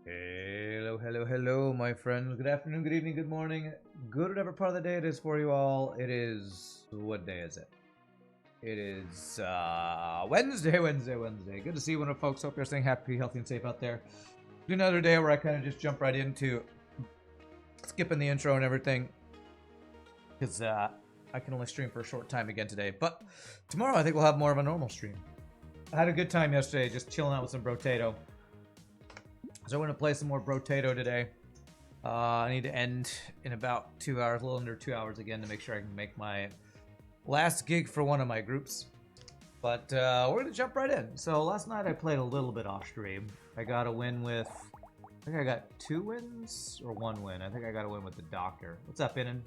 Hello, hello, hello, my friends. Good afternoon, good evening, good morning, good whatever part of the day it is for you all. It is... what day is it? It is, Wednesday, Wednesday, Wednesday. Good to see one of folks. Hope you're staying happy, healthy, and safe out there. Do another day where I kind of just jump right into skipping the intro and everything. Because, I can only stream for a short time again today. But tomorrow I think we'll have more of a normal stream. I had a good time yesterday, just chilling out with some Brotato. So we're going to play some more Brotato today. I need to end in about 2 hours, a little under 2 hours again to make sure I can make my last gig for one of my groups. But we're going to jump right in. So last night I played a little bit off stream. I got a win with... I think I got 2 wins or 1 win. I think I got a win with the Doctor. What's up, Inan?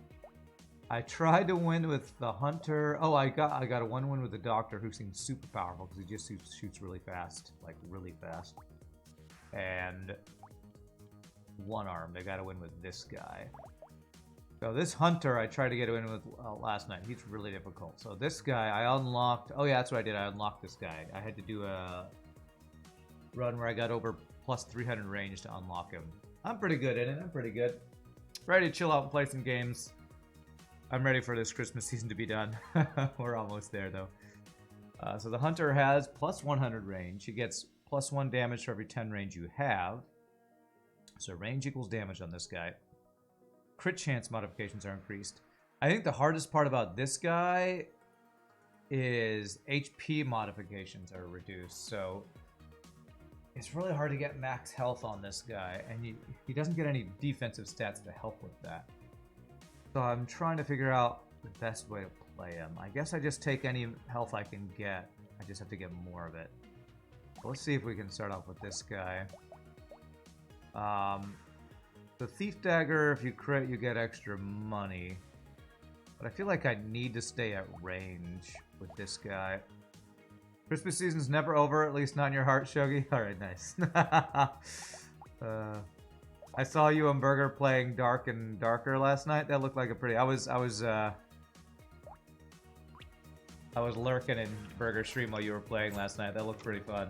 I tried to win with the Hunter. Oh, I got a 1 win with the Doctor, who seems super powerful because he just shoots really fast. Like, really fast. And 1 arm. They got to win with this guy. So this Hunter, I tried to get a win with last night. He's really difficult. So this guy, I unlocked... Oh yeah, that's what I did. I unlocked this guy. I had to do a run where I got over plus 300 range to unlock him. I'm pretty good in it. I'm pretty good. Ready to chill out and play some games. I'm ready for this Christmas season to be done. We're almost there, though. So the Hunter has plus 100 range. He gets plus 1 damage for every 10 range you have. So range equals damage on this guy. Crit chance modifications are increased. I think the hardest part about this guy is HP modifications are reduced. So it's really hard to get max health on this guy. And he doesn't get any defensive stats to help with that. So I'm trying to figure out the best way to play him. I guess I just take any health I can get. I just have to get more of it. Let's see if we can start off with this guy. The Thief Dagger, if you crit, you get extra money. But I feel like I need to stay at range with this guy. Christmas season's never over, at least not in your heart, Shogi. Alright, nice. I saw you and Burger playing Dark and Darker last night. That looked like a pretty... I was lurking in Burger's stream while you were playing last night. That looked pretty fun.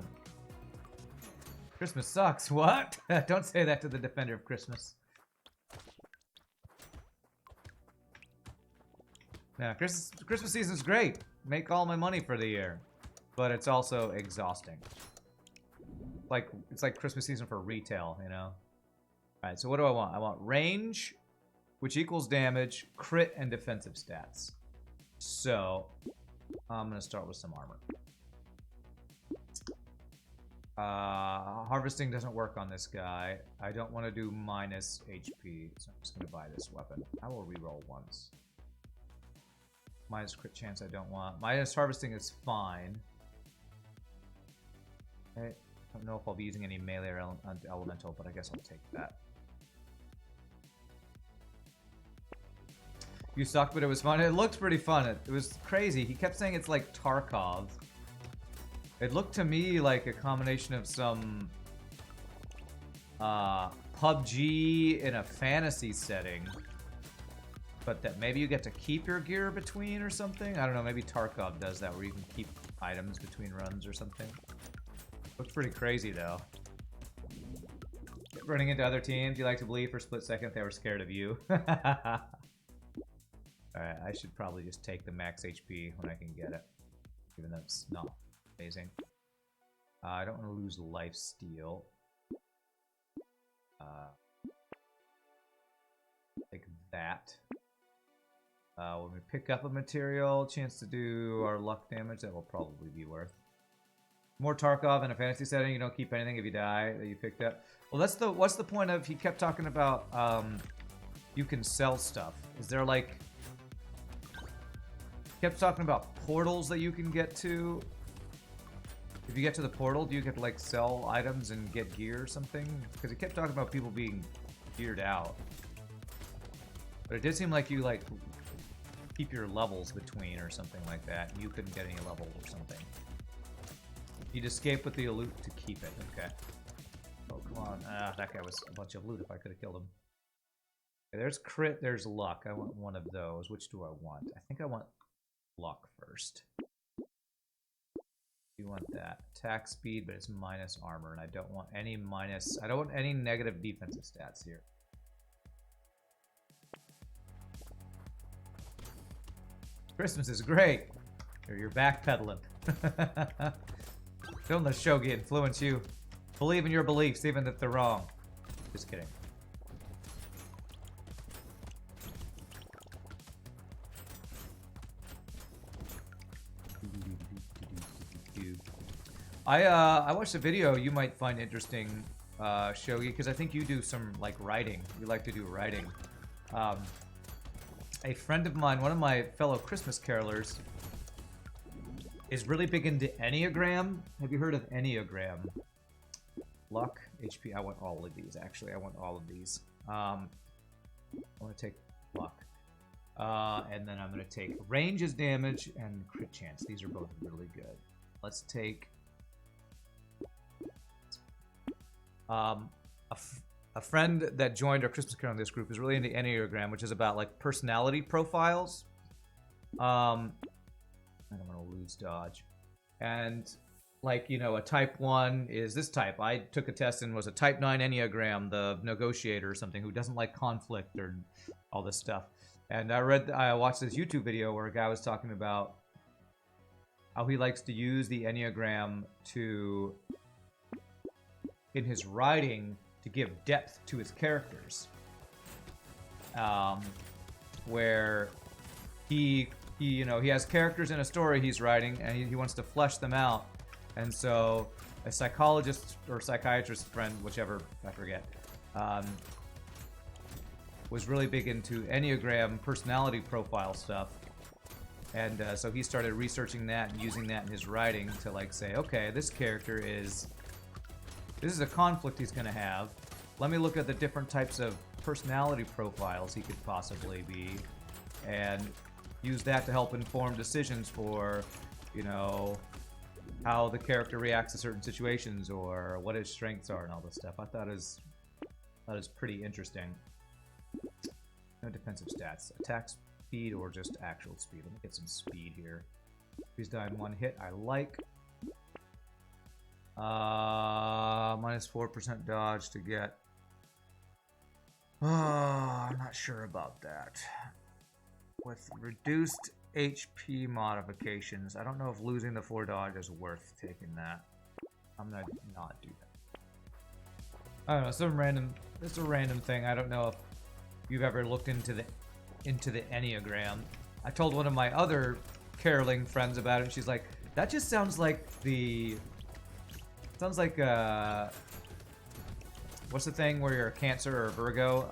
Christmas sucks. What? Don't say that to the defender of Christmas. Yeah, Christmas season's great. Make all my money for the year. But it's also exhausting. It's like Christmas season for retail, you know? Alright, so what do I want? I want range, which equals damage, crit, and defensive stats. So, I'm going to start with some armor. Harvesting doesn't work on this guy. I don't want to do minus HP, so I'm just going to buy this weapon. I will reroll once. Minus crit chance I don't want. Minus harvesting is fine. I don't know if I'll be using any melee or elemental, but I guess I'll take that. You suck, but it was fun. It looked pretty fun. It was crazy. He kept saying it's like Tarkov. It looked to me like a combination of some PUBG in a fantasy setting. But that maybe you get to keep your gear between or something? I don't know, maybe Tarkov does that where you can keep items between runs or something. Looks pretty crazy though. Running into other teams, you like to believe for a split second they were scared of you. Alright, I should probably just take the max HP when I can get it. Even though it's not amazing. I don't want to lose life steal. Like that. When we pick up a material, chance to do our luck damage, that will probably be worth. More Tarkov in a fantasy setting, you don't keep anything if you die that you picked up. Well, what's the point of, he kept talking about, you can sell stuff. Is there like, he kept talking about portals that you can get to. If you get to the portal, do you get to like sell items and get gear or something? Because he kept talking about people being geared out. But it did seem like you like keep your levels between or something like that. You couldn't get any level or something. You'd escape with the loot to keep it. Okay. Oh, come on. Ah, that guy was a bunch of loot if I could have killed him. Okay, there's crit, there's luck. I want one of those. Which do I want? I think I want luck first. you want that. Attack speed, but it's minus armor, and I don't want any minus... I don't want any negative defensive stats here. Christmas is great. Or you're backpedaling. Don't let Shogi influence you. Believe in your beliefs, even if they're wrong. Just kidding. I watched a video you might find interesting, Shogi, because I think you do some like writing. You like to do writing. A friend of mine, one of my fellow Christmas carolers, is really big into Enneagram. Have you heard of Enneagram? Luck, HP. I want all of these, actually. I want all of these. I want to take luck. And then I'm going to take range as damage and crit chance. These are both really good. Let's take... a friend that joined our Christmas Carol in this group is really into Enneagram, which is about like personality profiles. I don't want to lose dodge. And like, you know, a type 1 is this type. I took a test and was a type 9 Enneagram, the negotiator or something, who doesn't like conflict or all this stuff. And I watched this YouTube video where a guy was talking about how he likes to use the Enneagram to, in his writing, to give depth to his characters. Where he has characters in a story he's writing, and he wants to flesh them out. And so a psychologist or psychiatrist friend, whichever, I forget, was really big into Enneagram personality profile stuff. And so he started researching that and using that in his writing to like say, okay, this character is... This is a conflict he's going to have. Let me look at the different types of personality profiles he could possibly be, and use that to help inform decisions for, you know, how the character reacts to certain situations or what his strengths are and all this stuff. I thought it was pretty interesting. No defensive stats. Attack speed or just actual speed. Let me get some speed here. He's done one hit. I like. Minus 4% dodge to get. Oh, I'm not sure about that. With reduced HP modifications, I don't know if losing the 4 dodge is worth taking that. I'm gonna not do that. I don't know, it's a random thing. I don't know if you've ever looked into the Enneagram. I told one of my other caroling friends about it, and she's like, that just sounds like what's the thing where you're a Cancer or a Virgo?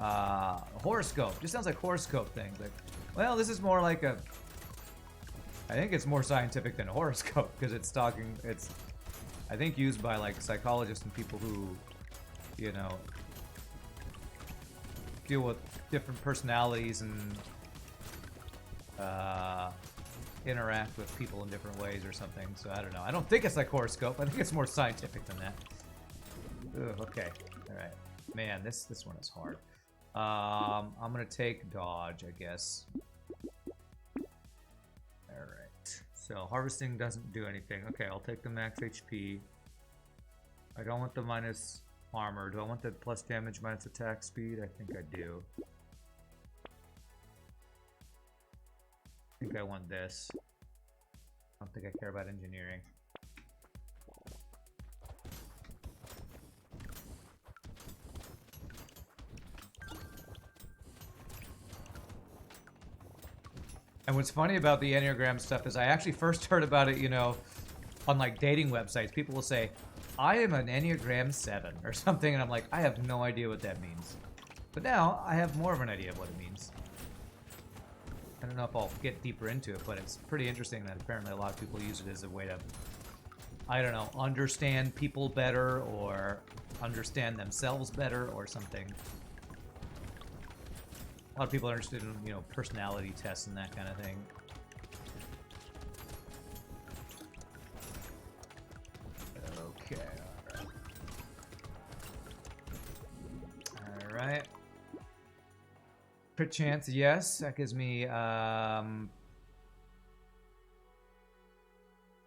Horoscope. Just sounds like horoscope things. Like, well, this is more like a... I think it's more scientific than a horoscope, because it's I think used by like psychologists and people who, you know, deal with different personalities and interact with people in different ways or something. So I don't know. I don't think it's like horoscope. I think it's more scientific than that. Ugh, okay. All right. Man, this one is hard. I'm gonna take dodge, I guess. All right. So harvesting doesn't do anything. Okay, I'll take the max HP. I don't want the minus armor. Do I want the plus damage minus attack speed? I think I do. I think I want this. I don't think I care about engineering. And what's funny about the Enneagram stuff is I actually first heard about it, you know, on like dating websites. People will say, I am an Enneagram 7 or something, and I'm like, I have no idea what that means. But now I have more of an idea of what it means. I don't know if I'll get deeper into it, but it's pretty interesting that apparently a lot of people use it as a way to, I don't know, understand people better or understand themselves better or something. A lot of people are interested in, you know, personality tests and that kind of thing. Okay, alright. Alright. Crit chance, yes. That gives me,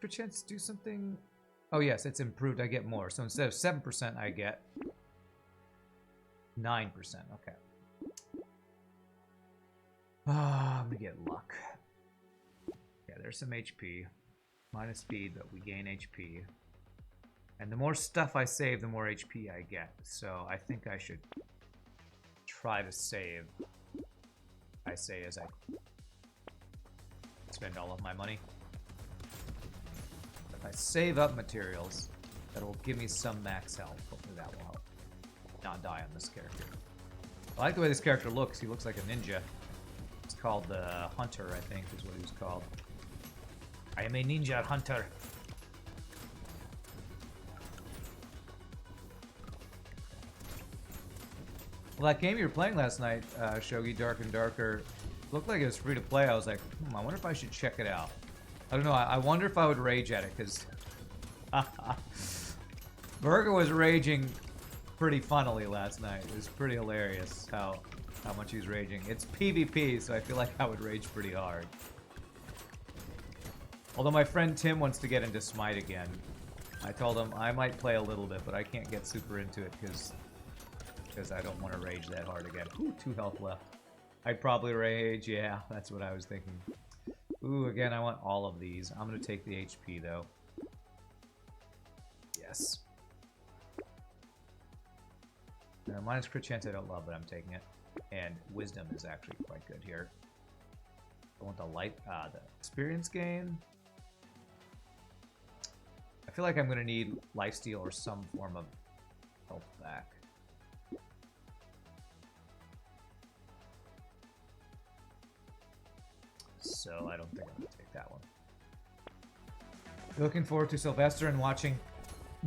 crit chance do something? Oh yes, it's improved. I get more. So instead of 7%, I get 9%. Okay. I'm gonna get luck. Yeah, there's some HP. Minus speed, but we gain HP. And the more stuff I save, the more HP I get. So I think I should try to save. I say as I spend all of my money. If I save up materials, that'll give me some max health. Hopefully that will help. Not die on this character. I like the way this character looks. He looks like a ninja. It's called the Hunter, I think, is what he was called. I am a ninja hunter. Well, that game you were playing last night, Shogi Dark and Darker, looked like it was free to play. I was like, I wonder if I should check it out. I don't know. I wonder if I would rage at it, because Burger was raging pretty funnily last night. It was pretty hilarious how much he was raging. It's PvP, so I feel like I would rage pretty hard. Although my friend Tim wants to get into Smite again. I told him I might play a little bit, but I can't get super into it because I don't want to rage that hard again. Ooh, 2 health left. I'd probably rage. Yeah, that's what I was thinking. Ooh, again, I want all of these. I'm going to take the HP, though. Yes. Minus crit chance I don't love, but I'm taking it. And wisdom is actually quite good here. I want the the experience gain. I feel like I'm going to need lifesteal or some form of health back. So I don't think I'm going to take that one. Looking forward to Sylvester and watching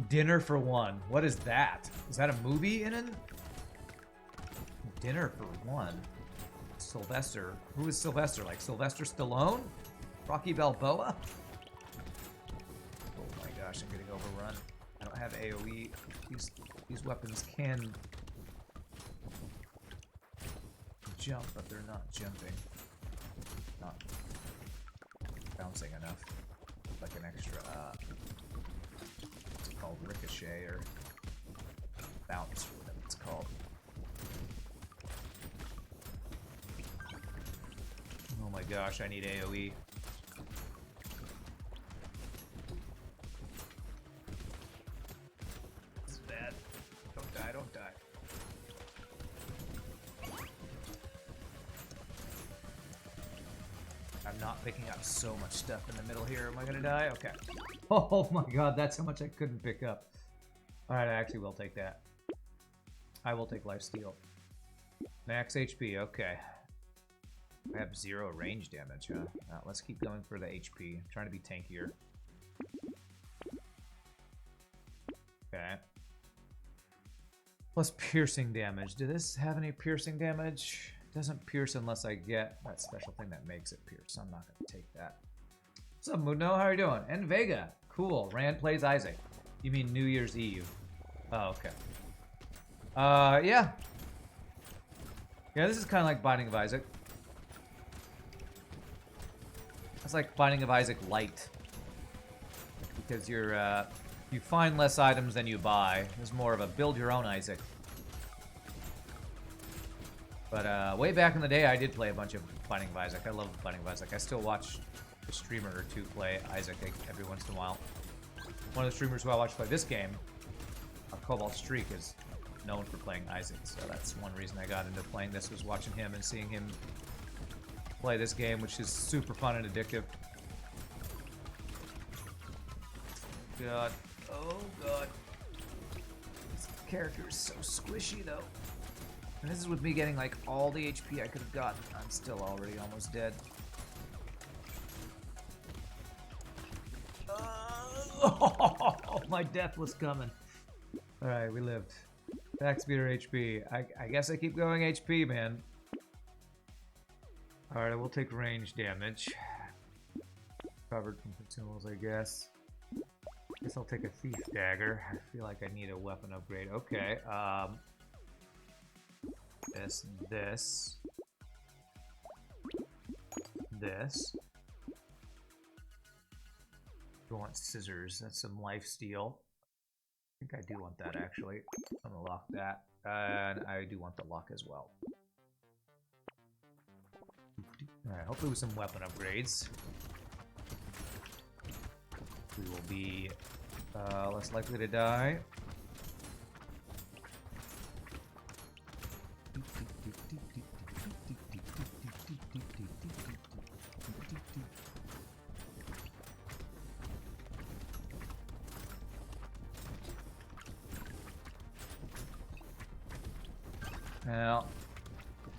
Dinner for One. What is that? Is that a movie in it? Dinner for One. Sylvester. Who is Sylvester? Like Sylvester Stallone? Rocky Balboa? Oh my gosh, I'm getting overrun. I don't have AoE. These weapons can jump, but they're not jumping. Not bouncing enough. Like an extra, it's called ricochet or bounce, or whatever it's called. Oh my gosh, I need AoE. This is bad. Don't die, don't die. I'm not picking up so much stuff in the middle here. Am I gonna die? Okay. Oh my god, that's how much I couldn't pick up. Alright, I actually will take that. I will take lifesteal. Max HP, okay. I have 0 range damage, huh? Let's keep going for the HP. I'm trying to be tankier. Okay. Plus piercing damage. Did this have any piercing damage? It doesn't pierce unless I get that special thing that makes it pierce. So I'm not going to take that. What's up, Muno? How are you doing? And Vega. Cool. Rand plays Isaac. You mean New Year's Eve. Oh, okay. Yeah. Yeah, this is kind of like Binding of Isaac. It's like Binding of Isaac light. Because you're, you find less items than you buy. It's more of a build your own Isaac. But way back in the day, I did play a bunch of Binding of Isaac. I love Binding of Isaac. I still watch a streamer or two play Isaac every once in a while. One of the streamers who I watch play this game, Cobalt Streak, is known for playing Isaac. So that's one reason I got into playing this, was watching him and seeing him play this game, which is super fun and addictive. God. Oh, God. This character is so squishy, though. And this is with me getting, like, all the HP I could have gotten. I'm still already almost dead. Oh, my death was coming. Alright, we lived. Back speed or HP. I guess I keep going HP, man. Alright, I will take range damage. Covered from consumables, I guess. Guess I'll take a thief dagger. I feel like I need a weapon upgrade. Okay, this. I want scissors. That's some life steal. I think I do want that, actually. I'm gonna lock that. And I do want the lock as well. Alright, hopefully with some weapon upgrades, we will be less likely to die.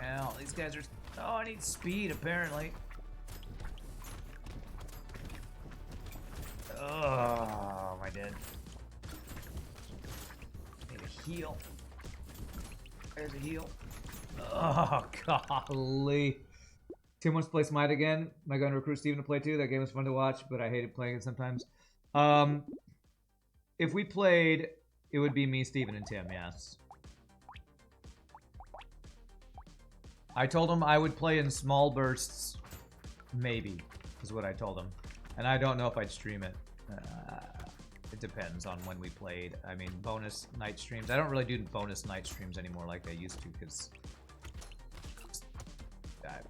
Ow, these guys are... Oh, I need speed, apparently. Oh, am I dead? Need a heal. There's a heal. Oh, golly. Tim wants to play Smite again. Am I going to recruit Steven to play too? That game was fun to watch, but I hated playing it sometimes. If we played, it would be me, Steven, and Tim, yes. I told him I would play in small bursts, maybe, is what I told him. And I don't know if I'd stream it. It depends on when we played. I mean, bonus night streams. I don't really do bonus night streams anymore like I used to, because I'm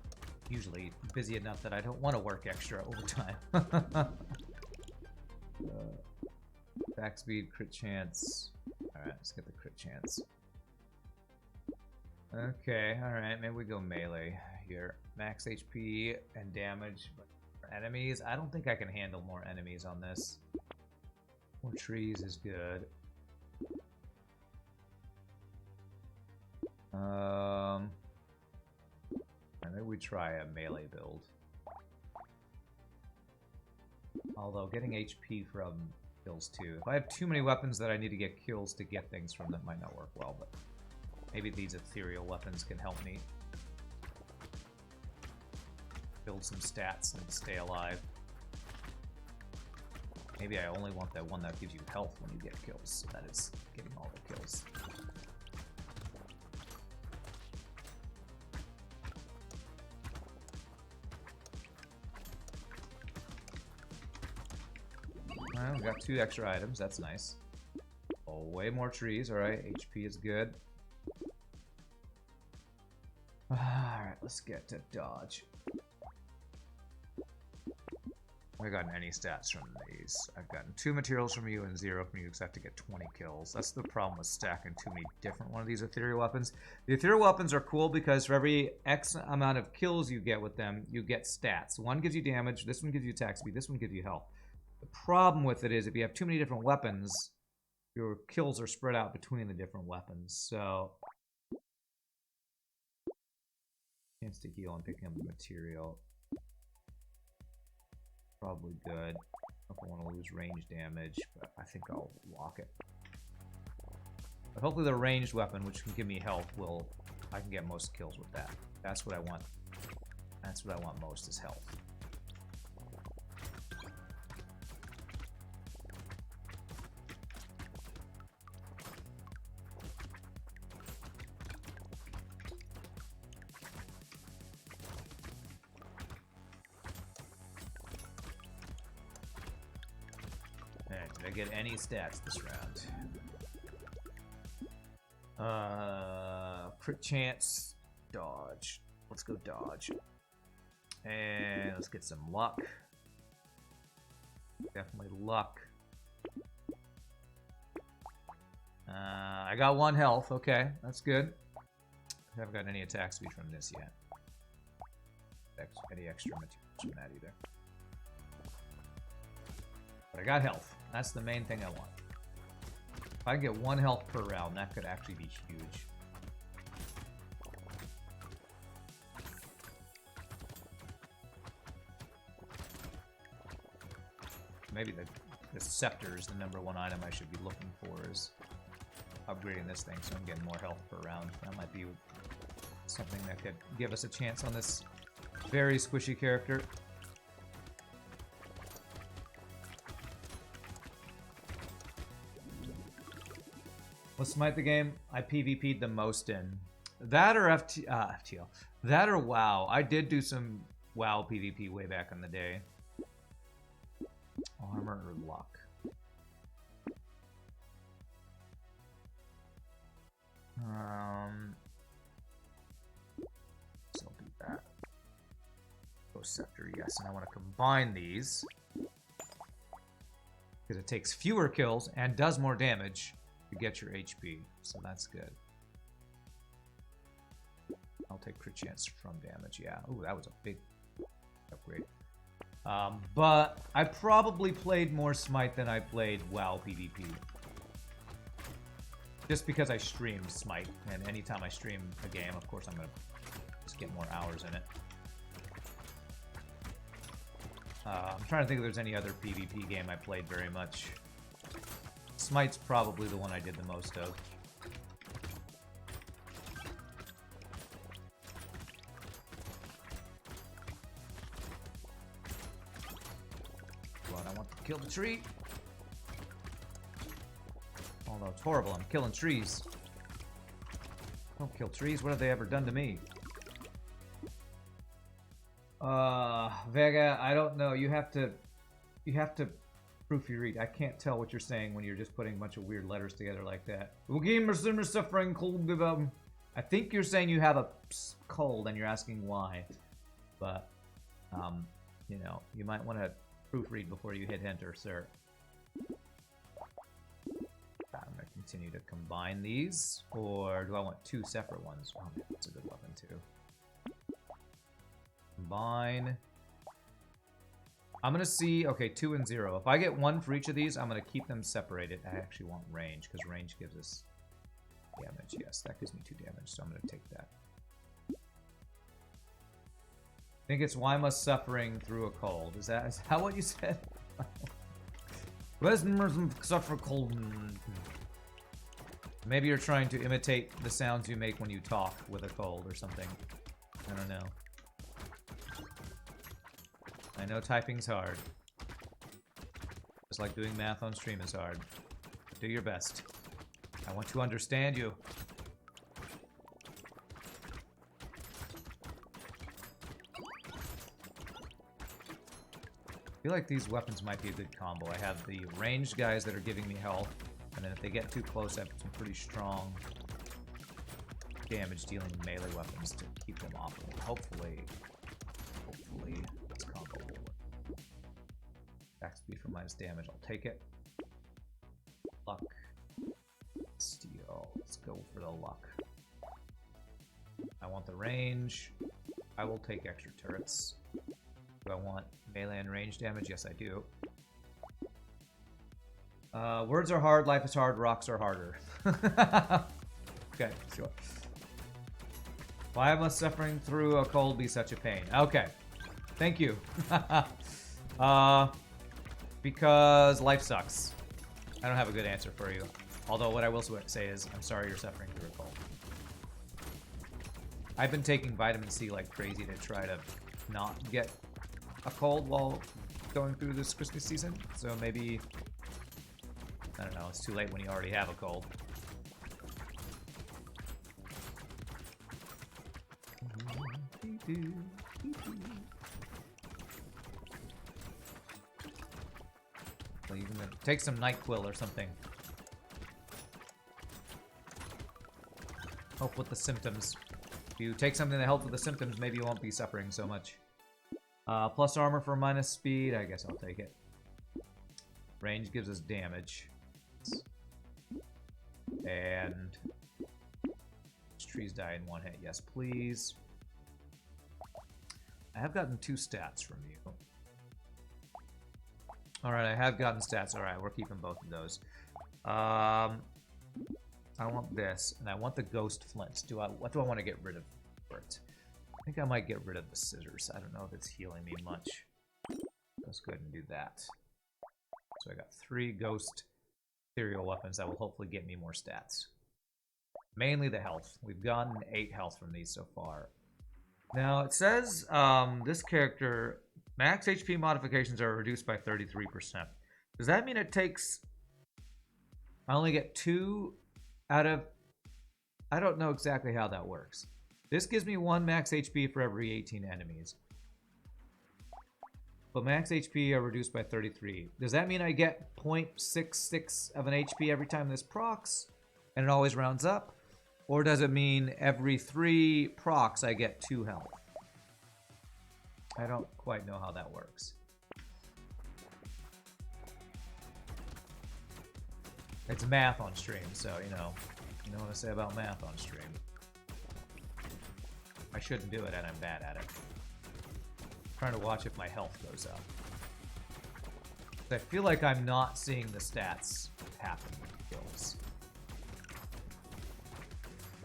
usually busy enough that I don't want to work extra overtime. Back speed, crit chance. Alright, let's get the crit chance. Okay, alright, maybe we go melee here. Max HP and damage for enemies. I don't think I can handle more enemies on this. More trees is good. Maybe we try a melee build. Although getting HP from kills too. If I have too many weapons that I need to get kills to get things from, that might not work well, but maybe these ethereal weapons can help me build some stats and stay alive. Maybe I only want that one that gives you health when you get kills. That is getting all the kills. Well, we got 2 extra items. That's nice. Oh, way more trees. Alright, HP is good. Alright, let's get to dodge. I haven't gotten any stats from these. I've gotten 2 materials from you and 0 from you, because I have to get 20 kills. That's the problem with stacking too many different one of these ethereal weapons. The ethereal weapons are cool because for every X amount of kills you get with them, you get stats. One gives you damage, this one gives you attack speed, this one gives you health. The problem with it is if you have too many different weapons, your kills are spread out between the different weapons. So, chance to heal and picking up the material. Probably good. I don't want to lose range damage, but I think I'll lock it. But hopefully the ranged weapon, which can give me health, I can get most kills with that. That's what I want. That's what I want most, is health. Did I get any stats this round? Crit chance, dodge. Let's go dodge. And let's get some luck. Definitely luck. I got 1 health. Okay, that's good. I haven't gotten any attack speed from this yet. Any extra materials from that either. But I got health. That's the main thing I want. If I can get 1 health per round, that could actually be huge. Maybe the scepter is the #1 item I should be looking for, is upgrading this thing so I'm getting more health per round. That might be something that could give us a chance on this very squishy character. Let's smite the game I PvP'd the most in. That or FTL. That or WoW. I did do some WoW PvP way back in the day. Armor or luck? So I'll do that. Ghost Scepter, yes, and I want to combine these. Because it takes fewer kills and does more damage to get your HP, so that's good. I'll take crit chance from damage, yeah. Ooh, that was a big upgrade. But I probably played more Smite than I played WoW PvP. Just because I streamed Smite, and anytime I stream a game, of course I'm going to just get more hours in it. I'm trying to think if there's any other PvP game I played very much. Smite's probably the one I did the most of. Well, I want to kill the tree. Although it's horrible, I'm killing trees. Don't kill trees, what have they ever done to me? Vega, I don't know. You have to proofread. I can't tell what you're saying when you're just putting a bunch of weird letters together like that. I think you're saying you have a cold and you're asking why. But, you know, you might want to proofread before you hit enter, sir. I'm going to continue to combine these. Or do I want two separate ones? Oh, man, that's a good weapon, too. Combine. I'm going to see, okay, 2 and 0. If I get 1 for each of these, I'm going to keep them separated. I actually want range, because range gives us damage. Yes, that gives me 2 damage, so I'm going to take that. I think it's why must suffering through a cold. Is that what you said? Suffer cold. Maybe you're trying to imitate the sounds you make when you talk with a cold or something. I don't know. I know typing's hard. Just like doing math on stream is hard. Do your best. I want to understand you. I feel like these weapons might be a good combo. I have the ranged guys that are giving me health, and then if they get too close, I have some pretty strong damage dealing melee weapons to keep them off. Hopefully this combo will work. Back speed for minus damage, I'll take it. Luck. Steel. Let's go for the luck. I want the range. I will take extra turrets. Do I want melee and range damage? Yes, I do. Words are hard, life is hard, rocks are harder. Okay, sure. Why must suffering through a cold be such a pain? Okay, thank you. Because life sucks. I don't have a good answer for you. Although what I will say is, I'm sorry you're suffering through a cold. I've been taking vitamin C like crazy to try to not get a cold while going through this Christmas season. So maybe, I don't know, it's too late when you already have a cold. Well, you can take some NyQuil or something. Help with the symptoms. If you take something that helps with the symptoms, maybe you won't be suffering so much. Plus armor for minus speed. I guess I'll take it. Range gives us damage. And trees die in one hit. Yes, please. I have gotten 2 stats from you. Alright, I have gotten stats. Alright, we're keeping both of those. I want this, and I want the ghost flints. What do I want to get rid of for it? I think I might get rid of the scissors. I don't know if it's healing me much. Let's go ahead and do that. So I got 3 ghost ethereal weapons that will hopefully get me more stats. Mainly the health. We've gotten 8 health from these so far. Now it says this character, max HP modifications are reduced by 33%. Does that mean it takes... I only get 2 out of... I don't know exactly how that works. This gives me 1 max HP for every 18 enemies. but max HP are reduced by 33. Does that mean I get 0.66 of an HP every time this procs, and it always rounds up? Or does it mean every 3 procs I get 2 health? I don't quite know how that works. It's math on stream, so, you know what I say about math on stream. I shouldn't do it, and I'm bad at it. I'm trying to watch if my health goes up. I feel like I'm not seeing the stats happen with kills.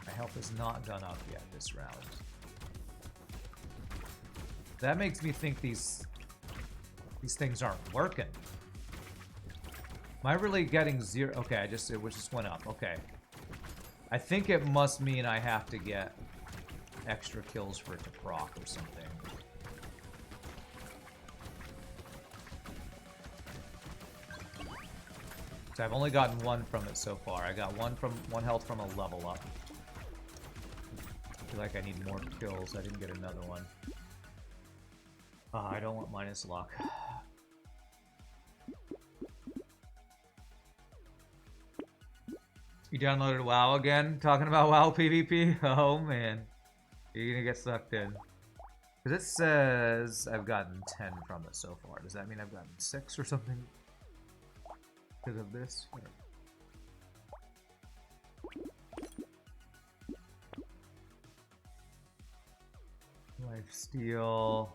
My health has not gone up yet this round. That makes me think these things aren't working. Am I really getting 0? Okay, it just went up. Okay. I think it must mean I have to get extra kills for it to proc or something. So I've only gotten 1 from it so far. I got 1 health from a level up. I feel like I need more kills. I didn't get another one. I don't want minus luck. You downloaded WoW again? Talking about WoW PvP? Oh man. You're gonna get sucked in. Because it says I've gotten 10 from it so far. Does that mean I've gotten 6 or something? Because of this? Lifesteal.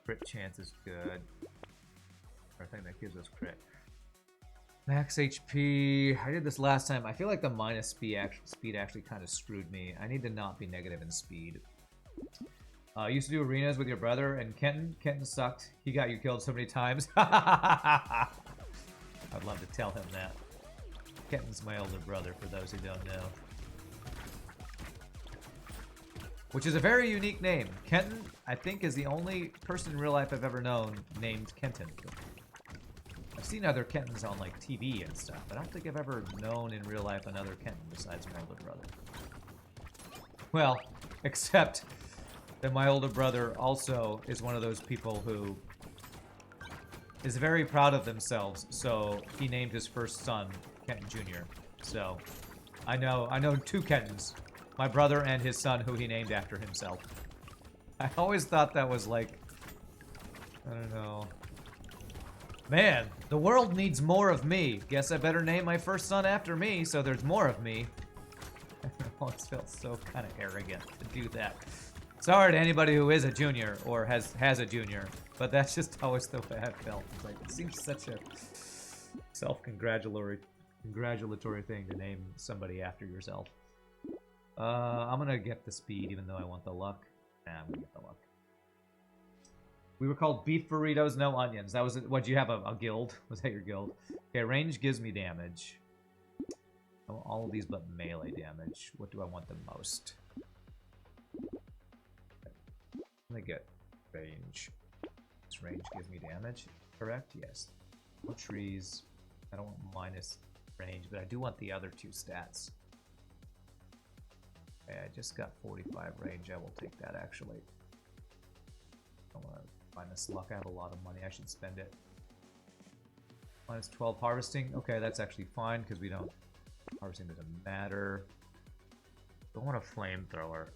Crit chance is good. Everything that gives us crit. Max HP. I did this last time. I feel like the minus speed actually kind of screwed me. I need to not be negative in speed. I used to do arenas with your brother and Kenton. Kenton sucked. He got you killed so many times. I'd love to tell him that. Kenton's my older brother, for those who don't know. Which is a very unique name. Kenton, I think, is the only person in real life I've ever known named Kenton. I've seen other Kentons on like TV and stuff, but I don't think I've ever known in real life another Kenton besides my older brother. Well, except that my older brother also is one of those people who is very proud of themselves, so he named his first son Kenton Jr. So I know 2 Kentons, my brother and his son, who he named after himself. I always thought that was like, I don't know. Man, the world needs more of me. Guess I better name my first son after me so there's more of me. I always felt so kind of arrogant to do that. Sorry to anybody who is a junior or has a junior, but that's just always the way I felt. It's like, it seems such a self-congratulatory thing to name somebody after yourself. I'm gonna get the speed even though I want the luck. Nah, I'm gonna get the luck. We were called beef burritos, no onions. That was it. What'd you have? A guild? Was that your guild? Okay, range gives me damage. I want all of these but melee damage. What do I want the most? I'm gonna get range. This range gives me damage, correct? Yes. No trees. I don't want minus range, but I do want the other 2 stats. Okay, I just got 45 range. I will take that actually. I want to minus luck. I have a lot of money. I should spend it. Minus 12 harvesting. Okay, that's actually fine because we don't. Harvesting doesn't matter. Don't want a flamethrower.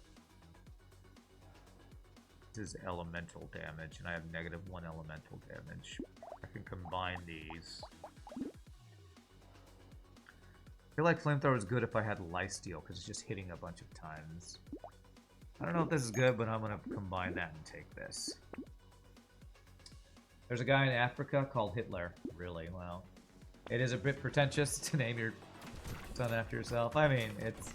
This is elemental damage, and I have -1 elemental damage. I can combine these. I feel like flamethrower is good if I had lifesteal because it's just hitting a bunch of times. I don't know if this is good, but I'm gonna combine that and take this. There's a guy in Africa called Hitler. Really? Well, it is a bit pretentious to name your son after yourself. I mean, it's...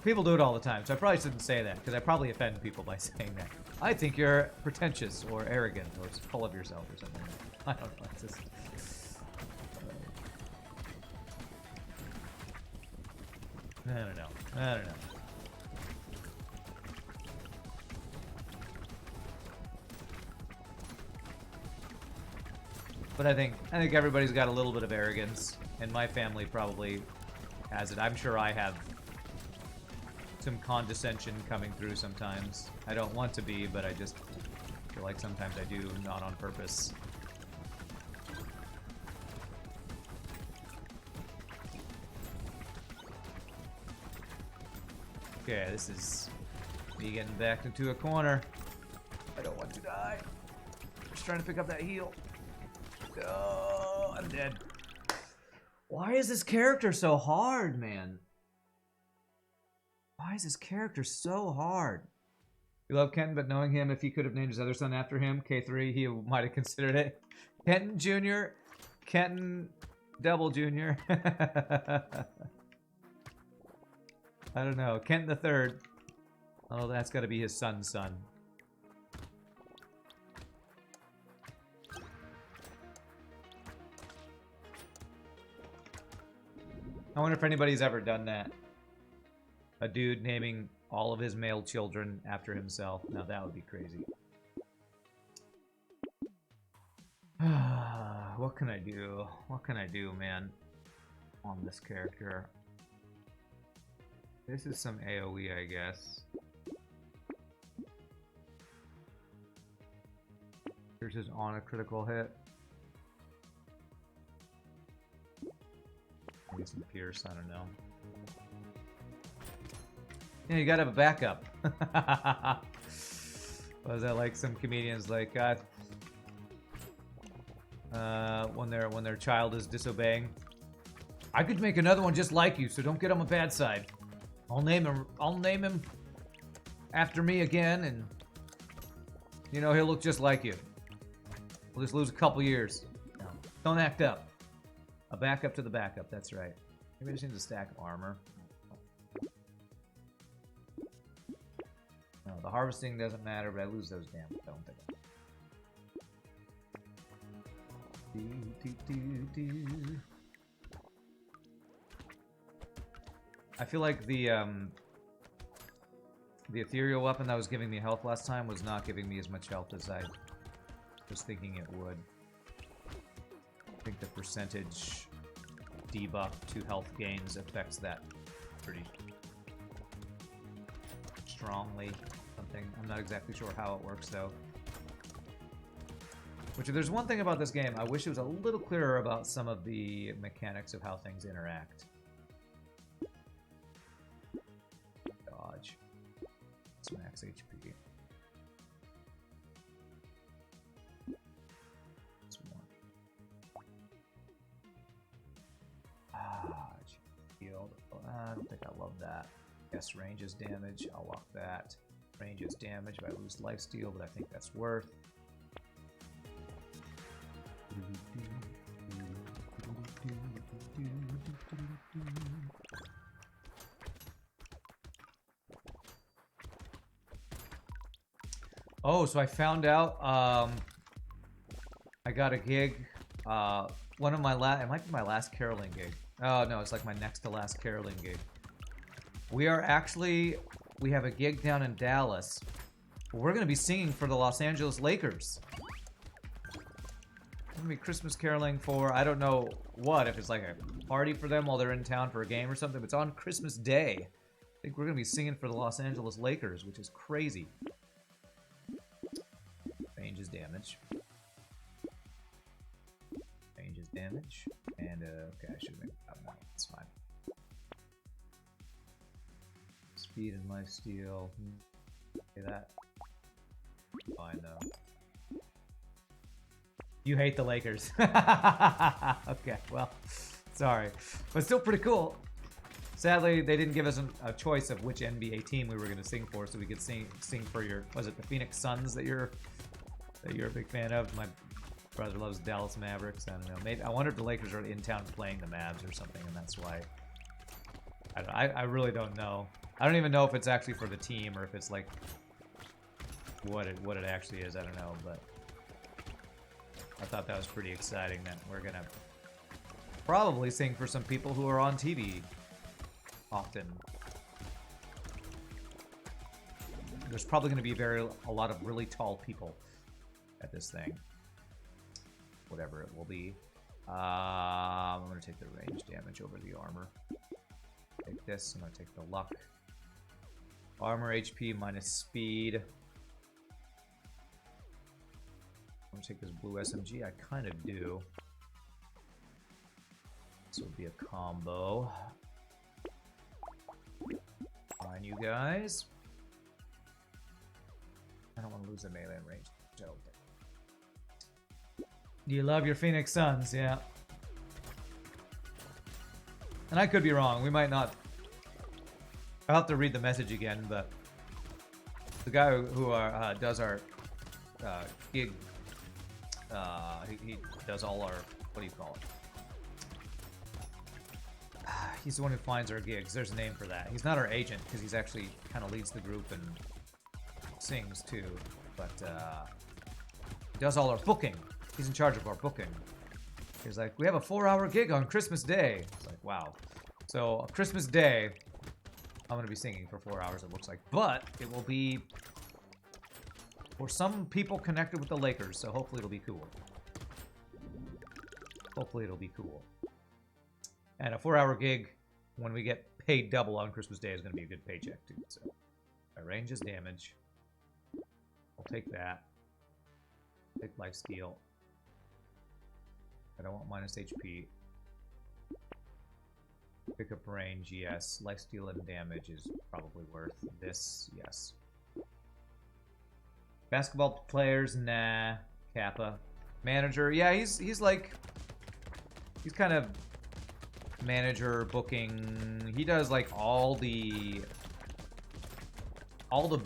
People do it all the time, so I probably shouldn't say that, because I probably offend people by saying that. I think you're pretentious, or arrogant, or full of yourself, or something. I don't know. It's just... I don't know. I don't know. But I think everybody's got a little bit of arrogance, and my family probably has it. I'm sure I have some condescension coming through sometimes. I don't want to be, but I just feel like sometimes I do, not on purpose. Okay, this is me getting backed into a corner. I don't want to die. Just trying to pick up that heal. Oh, I'm dead. Why is this character so hard, man? Why is this character so hard? We love Kenton, but knowing him, if he could have named his other son after him, K3, he might have considered it. Kenton Jr., Kenton Double Jr. I don't know. Kenton the Third. Oh, that's got to be his son's son. I wonder if anybody's ever done that. A dude naming all of his male children after himself. Now that would be crazy. What can I do? What can I do, man? On this character. This is some AoE, I guess. Here's his on a critical hit. Maybe some Pierce, I don't know. Yeah, you gotta have a backup. Was that like some comedians like when their child is disobeying? I could make another one just like you, so don't get on my bad side. I'll name him after me again, and you know he'll look just like you. We'll just lose a couple years. No, don't act up. A backup to the backup. That's right. Maybe I just need to stack armor. No, the harvesting doesn't matter, but I lose those damn. Don't think. I feel like the ethereal weapon that was giving me health last time was not giving me as much health as I was thinking it would. I think the percentage debuff to health gains affects that pretty strongly. Something. I'm not exactly sure how it works though. Which, if there's one thing about this game, I wish it was a little clearer about some of the mechanics of how things interact. Dodge. It's max HP. Shield. I don't think I love that. Yes, range is damage. I'll walk that. Range is damage, but I lose lifesteal, but I think that's worth. Oh, so I found out I got a gig. One of my it might be my last caroling gig. Oh no, it's like my next to last caroling gig. We have a gig down in Dallas. We're gonna be singing for the Los Angeles Lakers. We're gonna be Christmas caroling for, I don't know what, if it's like a party for them while they're in town for a game or something, but it's on Christmas Day. I think we're gonna be singing for the Los Angeles Lakers, which is crazy. Range is damage. Range is damage. And, okay, I should make that. It's fine. Speed and lifesteal. Okay, that. Fine, though. You hate the Lakers. Okay, well, sorry. But still pretty cool. Sadly, they didn't give us a choice of which NBA team we were going to sing for, so we could sing for your, was it the Phoenix Suns that you're a big fan of? My brother loves Dallas Mavericks. I don't know. Maybe I wonder if the Lakers are in town playing the Mavs or something, and that's why. I really don't know. I don't even know if it's actually for the team or if it's like what it actually is. I don't know, but I thought that was pretty exciting that we're gonna probably sing for some people who are on TV often. There's probably going to be a lot of really tall people at this thing. Whatever it will be. I'm going to take the range damage over the armor. Take this. I'm going to take the luck. Armor HP minus speed. want to take this blue SMG? I kind of do. This would be a combo. Fine, you guys. I don't want to lose the melee range. Joke. You love your Phoenix Suns, yeah. And I could be wrong. We might not. I'll have to read the message again, but the guy who does our gig, he does all our, what do you call it? He's the one who finds our gigs. There's a name for that. He's not our agent because he's actually kind of leads the group and sings too, but he does all our booking. He's in charge of our booking. He's like, we have a 4-hour gig on Christmas Day. It's like, wow. So Christmas Day, I'm gonna be singing for 4 hours, it looks like, but it will be for some people connected with the Lakers, so hopefully it'll be cool. Hopefully it'll be cool. And a 4-hour gig, when we get paid double on Christmas Day, is gonna be a good paycheck too. So my range is damage. I'll take that. Take lifesteal. I don't want minus HP. Pick up range, yes. Lifesteal and damage is probably worth this, yes. Basketball players, nah. Kappa. Manager, yeah, he's like, he's kind of manager, booking. He does like all the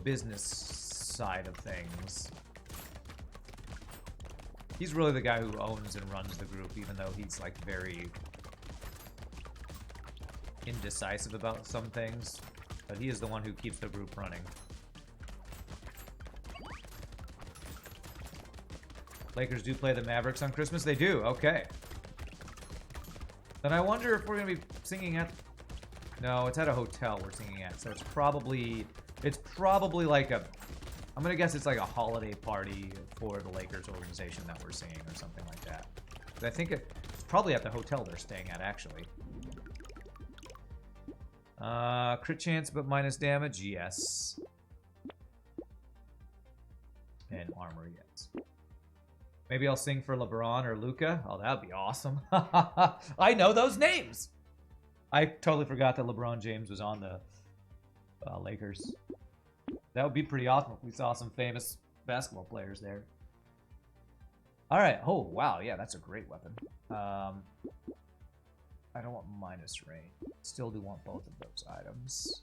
business side of things. He's really the guy who owns and runs the group, even though he's like very indecisive about some things. But he is the one who keeps the group running. Lakers do play the Mavericks on Christmas? They do, okay. Then I wonder if we're gonna be singing at... No, it's at a hotel we're singing at, so it's probably like a... I'm gonna guess it's like a holiday party for the Lakers organization that we're singing or something like that. But I think it's probably at the hotel they're staying at, actually. Crit chance but minus damage, yes. And armor, yes. Maybe I'll sing for LeBron or Luka. Oh, that'd be awesome. I know those names! I totally forgot that LeBron James was on the Lakers. That would be pretty awesome if we saw some famous basketball players there. Alright. Oh, wow. Yeah, that's a great weapon. I don't want minus range. Still do want both of those items.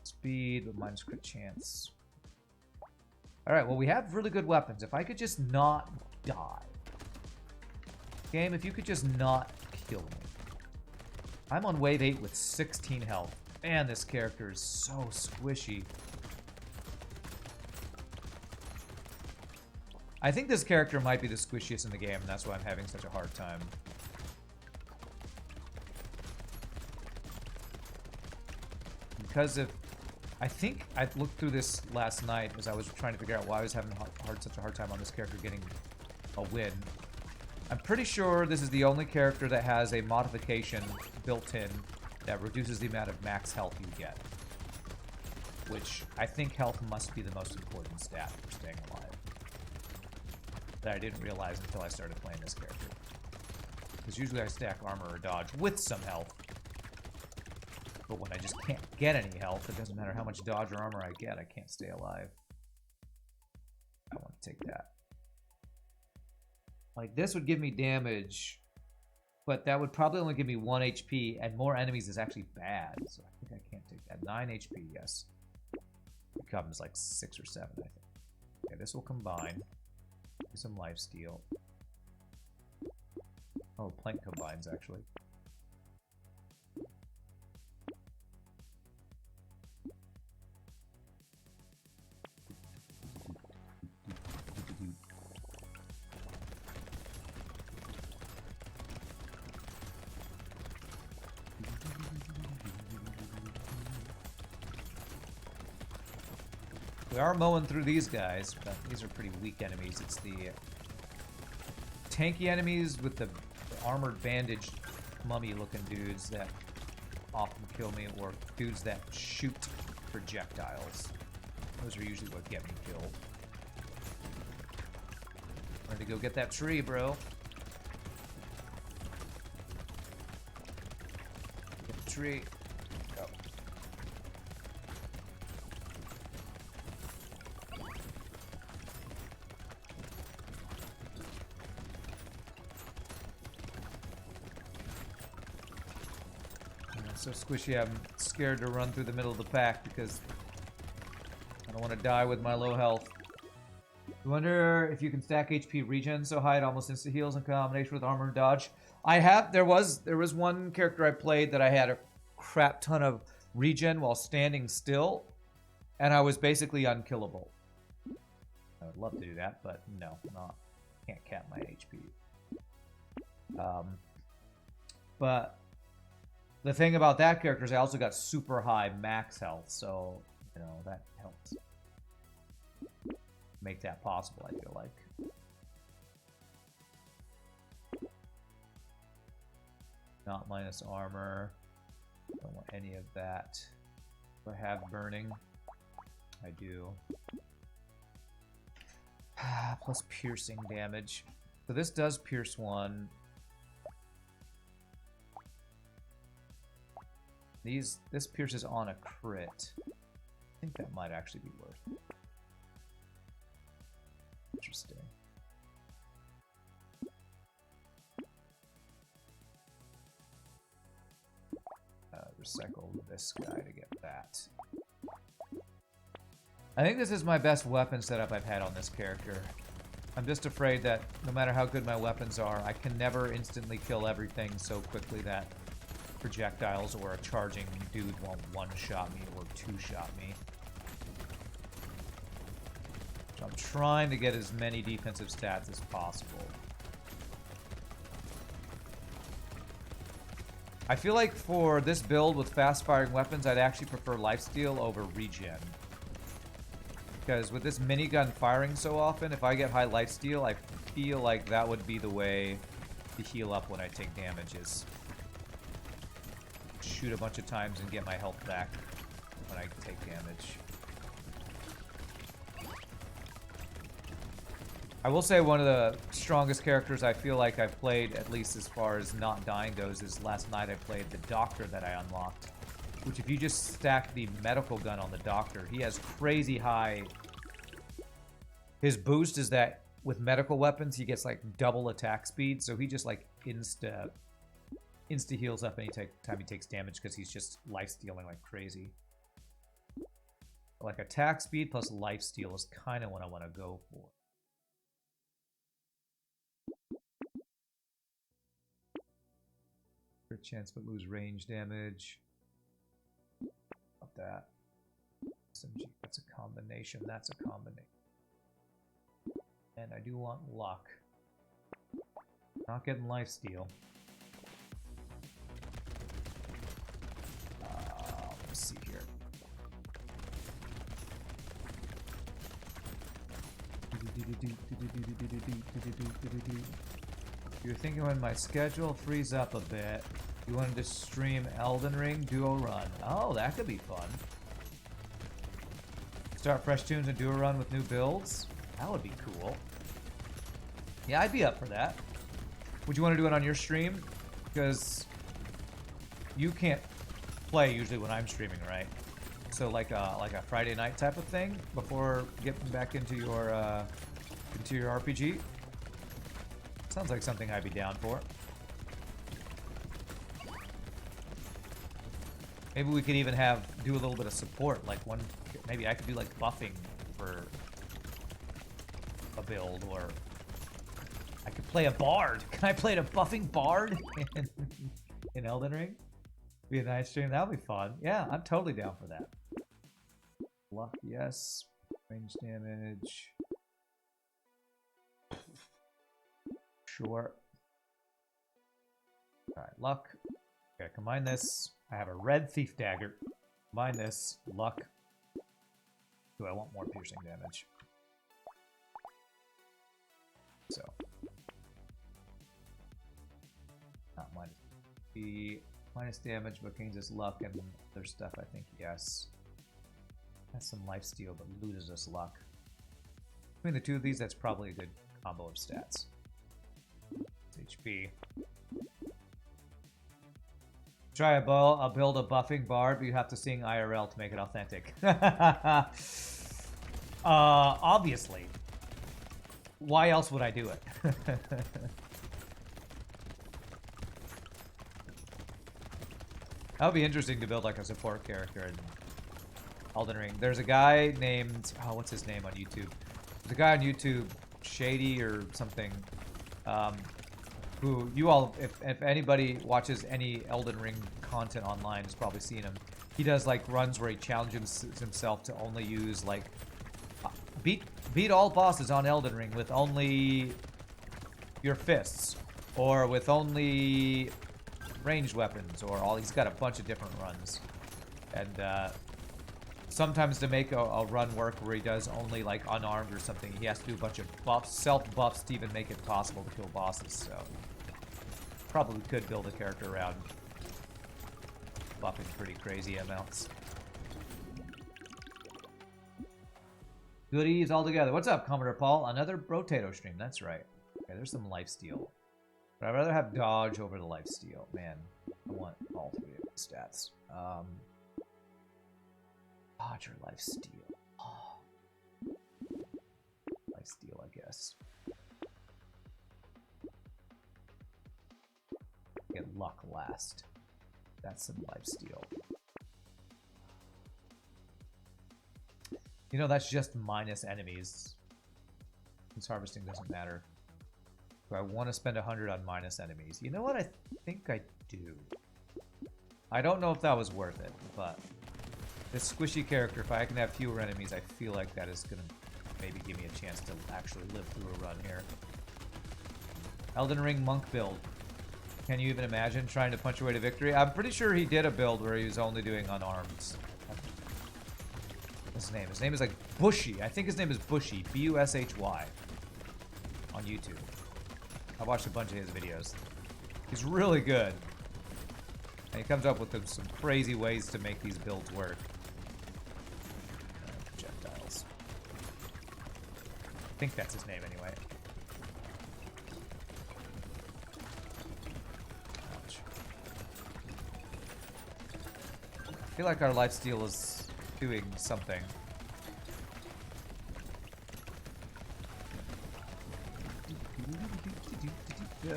Speed, but minus crit chance. Alright, well, we have really good weapons. If I could just not die. Game, if you could just not kill me. I'm on wave 8 with 16 health. Man, this character is so squishy. I think this character might be the squishiest in the game, and that's why I'm having such a hard time. Because if... I think I looked through this last night as I was trying to figure out why I was having such a hard time on this character getting a win. I'm pretty sure this is the only character that has a modification built in that reduces the amount of max health you get. Which, I think health must be the most important stat for staying alive. That I didn't realize until I started playing this character. Because usually I stack armor or dodge with some health. But when I just can't get any health, it doesn't matter how much dodge or armor I get, I can't stay alive. I want to take that. Like, this would give me damage, but that would probably only give me 1 HP, and more enemies is actually bad, so I think I can't take that. 9 HP, yes. It becomes like 6 or 7, I think. Okay, this will combine. Do some lifesteal. Oh, plank combines, actually. We are mowing through these guys, but these are pretty weak enemies. It's the tanky enemies with the armored bandaged mummy-looking dudes that often kill me, or dudes that shoot projectiles. Those are usually what get me killed. Time to go get that tree, bro. Get the tree. Go. So squishy, I'm scared to run through the middle of the pack because I don't want to die with my low health. I wonder if you can stack HP regen so high it almost insta heals in combination with armor and dodge. I have. There was one character I played that I had a crap ton of regen while standing still, and I was basically unkillable. I would love to do that, but no, not. Can't cap my HP. But the thing about that character is I also got super high max health, so you know that helps make that possible, I feel like. Not minus armor. Don't want any of that. Do I have burning? I do. Plus piercing damage. So this does pierce 1. This pierces on a crit. I think that might actually be worth it. Interesting. Recycle this guy to get that. I think this is my best weapon setup I've had on this character. I'm just afraid that no matter how good my weapons are, I can never instantly kill everything so quickly that projectiles or a charging dude won't one-shot me or two-shot me. So I'm trying to get as many defensive stats as possible. I feel like for this build with fast-firing weapons, I'd actually prefer lifesteal over regen. Because with this minigun firing so often, if I get high lifesteal, I feel like that would be the way to heal up when I take damages. Shoot a bunch of times and get my health back when I take damage. I will say one of the strongest characters I feel like I've played, at least as far as not dying goes, is last night I played the Doctor that I unlocked. Which if you just stack the medical gun on the Doctor, he has crazy high... His boost is that with medical weapons, he gets like double attack speed, so he just like insta heals up any time he takes damage because he's just life-stealing like crazy. Like attack speed plus life-steal is kind of what I want to go for. Crit chance but lose range damage. Not that. SMG, that's a combination. That's a combination. And I do want luck. Not getting lifesteal. Let's see here. You're thinking when my schedule frees up a bit, you wanted to stream Elden Ring Duo Run. Oh, that could be fun. Start fresh tunes and Duo Run with new builds. That would be cool. Yeah, I'd be up for that. Would you want to do it on your stream? Because you can't play usually when I'm streaming, right? So like a Friday night type of thing before getting back into your RPG. Sounds like something I'd be down for. Maybe we could even do a little bit of support, like maybe I could do like buffing for a build, or I could play a bard. Can I play a buffing bard in Elden Ring? Be a nice stream. That would be fun. Yeah, I'm totally down for that. Luck, yes. Range damage. Sure. Alright, luck. Okay, combine this. I have a red thief dagger. Combine this. Luck. Do I want more piercing damage? So. Not minus. The minus damage, but gains us luck and other stuff, I think, yes. Has some lifesteal, but loses us luck. Between the two of these, that's probably a good combo of stats. HP. Try a build a buffing bard, but you have to sing IRL to make it authentic. Obviously. Why else would I do it? That would be interesting to build like a support character in Elden Ring. There's a guy named, oh, what's his name on YouTube? There's a guy on YouTube, Shady or something, who you all, if anybody watches any Elden Ring content online, has probably seen him. He does like runs where he challenges himself to only use like beat all bosses on Elden Ring with only your fists, or with only ranged weapons, or all. He's got a bunch of different runs, and sometimes to make a run work where he does only like unarmed or something, he has to do a bunch of buffs, self buffs to even make it possible to kill bosses. So probably could build a character around buffing pretty crazy amounts. Goodies all together. What's up, Commodore Paul? Another Brotato stream. That's right. Okay, there's some lifesteal. But I'd rather have dodge over the lifesteal. Man, I want all three of the stats. Dodge or lifesteal. Oh. Lifesteal, I guess. Get luck last. That's some lifesteal. You know, that's just minus enemies. Since harvesting doesn't matter. Do I want to spend 100 on minus enemies? You know what? I think I do. I don't know if that was worth it, but this squishy character, if I can have fewer enemies, I feel like that is going to maybe give me a chance to actually live through a run here. Elden Ring monk build. Can you even imagine trying to punch your way to victory? I'm pretty sure he did a build where he was only doing unarmed. His name is like Bushy. I think his name is Bushy. B-U-S-H-Y. On YouTube. I watched a bunch of his videos. He's really good. And he comes up with some crazy ways to make these builds work. Projectiles. I think that's his name anyway. Ouch. I feel like our lifesteal is doing something.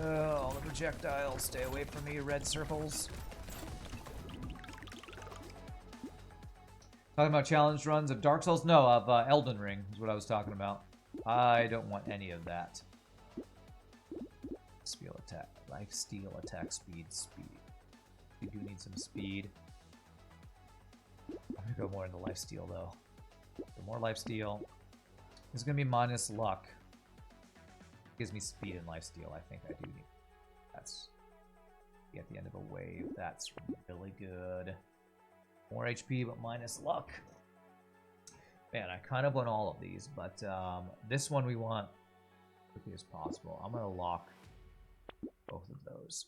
All the projectiles, stay away from me, red circles. Talking about challenge runs of Dark Souls? No, of Elden Ring is what I was talking about. I don't want any of that. Steel attack, life steal, attack speed. We do need some speed. I'm gonna go more into lifesteal though. So more lifesteal. This is gonna be minus luck. Gives me speed and lifesteal. I think I do need. That's at the end of a wave. That's really good. More HP, but minus luck. Man, I kind of want all of these, but this one we want as quickly as possible. I'm gonna lock both of those.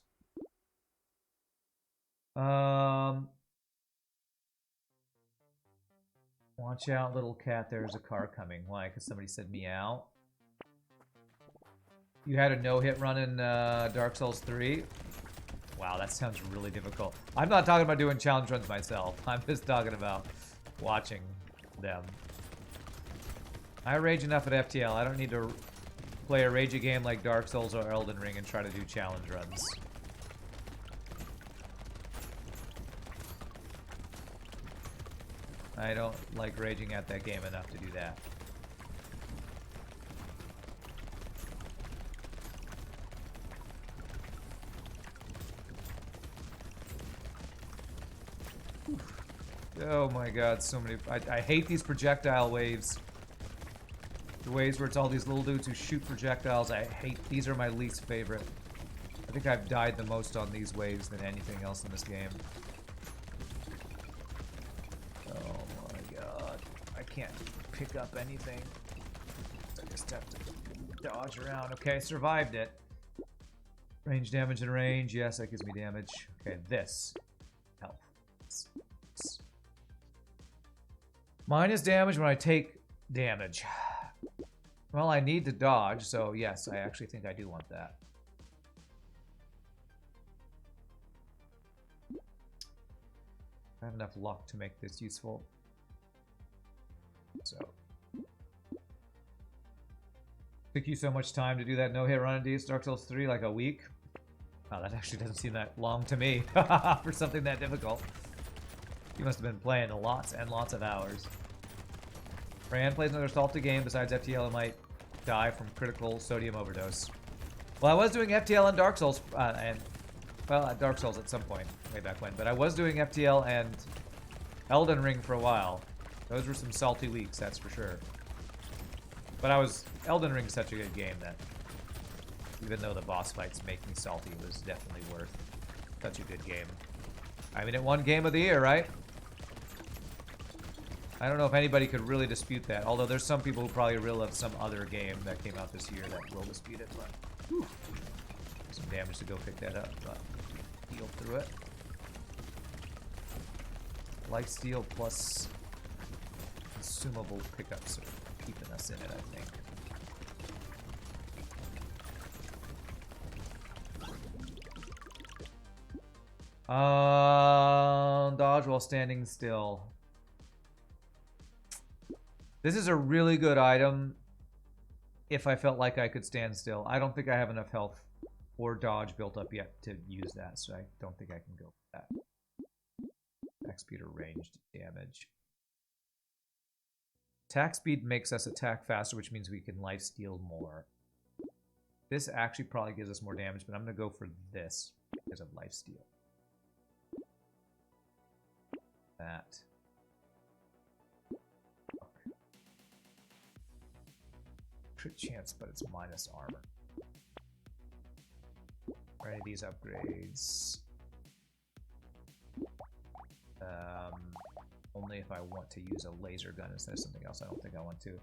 Watch out, little cat. There's a car coming. Why? Because somebody said meow. You had a no-hit run in Dark Souls 3? Wow, that sounds really difficult. I'm not talking about doing challenge runs myself. I'm just talking about watching them. I rage enough at FTL. I don't need to play a ragey game like Dark Souls or Elden Ring and try to do challenge runs. I don't like raging at that game enough to do that. Oh my god, so many. I hate these projectile waves. The waves where it's all these little dudes who shoot projectiles. I hate. These are my least favorite. I think I've died the most on these waves than anything else in this game. Oh my god. I can't pick up anything. I just have to dodge around. Okay, I survived it. Range damage and range. Yes, that gives me damage. Okay, this. Health. Minus damage when I take damage. Well, I need to dodge, so yes, I actually think I do want that. I have enough luck to make this useful. So. Took you so much time to do that no-hit run in Dark Souls 3, like a week? Wow, that actually doesn't seem that long to me for something that difficult. You must have been playing lots and lots of hours. Fran plays another salty game besides FTL and might die from critical sodium overdose. Well, I was doing FTL and Dark Souls, Dark Souls at some point, way back when, but I was doing FTL and Elden Ring for a while. Those were some salty weeks, that's for sure. But Elden Ring's such a good game that even though the boss fights make me salty, it was definitely worth such a good game. I mean, it won Game of the Year, right? I don't know if anybody could really dispute that, although there's some people who probably really love some other game that came out this year that will dispute it, but whew, some damage to go pick that up, but heal through it. Lifesteal plus consumable pickups are keeping us in it, I think. Dodge while standing still. This is a really good item if I felt like I could stand still. I don't think I have enough health or dodge built up yet to use that, so I don't think I can go with that. Attack speed or ranged damage. Attack speed makes us attack faster, which means we can lifesteal more. This actually probably gives us more damage, but I'm going to go for this because of lifesteal. That. Crit chance, but it's minus armor. Are any of these upgrades? Only if I want to use a laser gun instead of something else. I don't think I want to.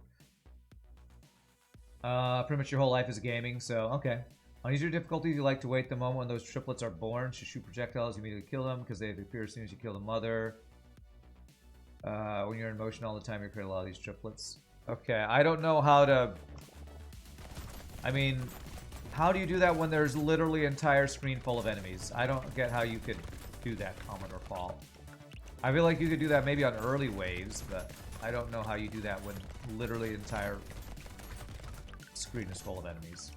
Pretty much your whole life is gaming, so okay. On easier difficulties, you like to wait the moment when those triplets are born. To shoot projectiles, you immediately kill them because they appear as soon as you kill the mother. When you're in motion all the time, you create a lot of these triplets. Okay, I don't know how to... I mean, how do you do that when there's literally an entire screen full of enemies? I don't get how you could do that, Commodore Fall. I feel like you could do that maybe on early waves, but I don't know how you do that when literally an entire screen is full of enemies.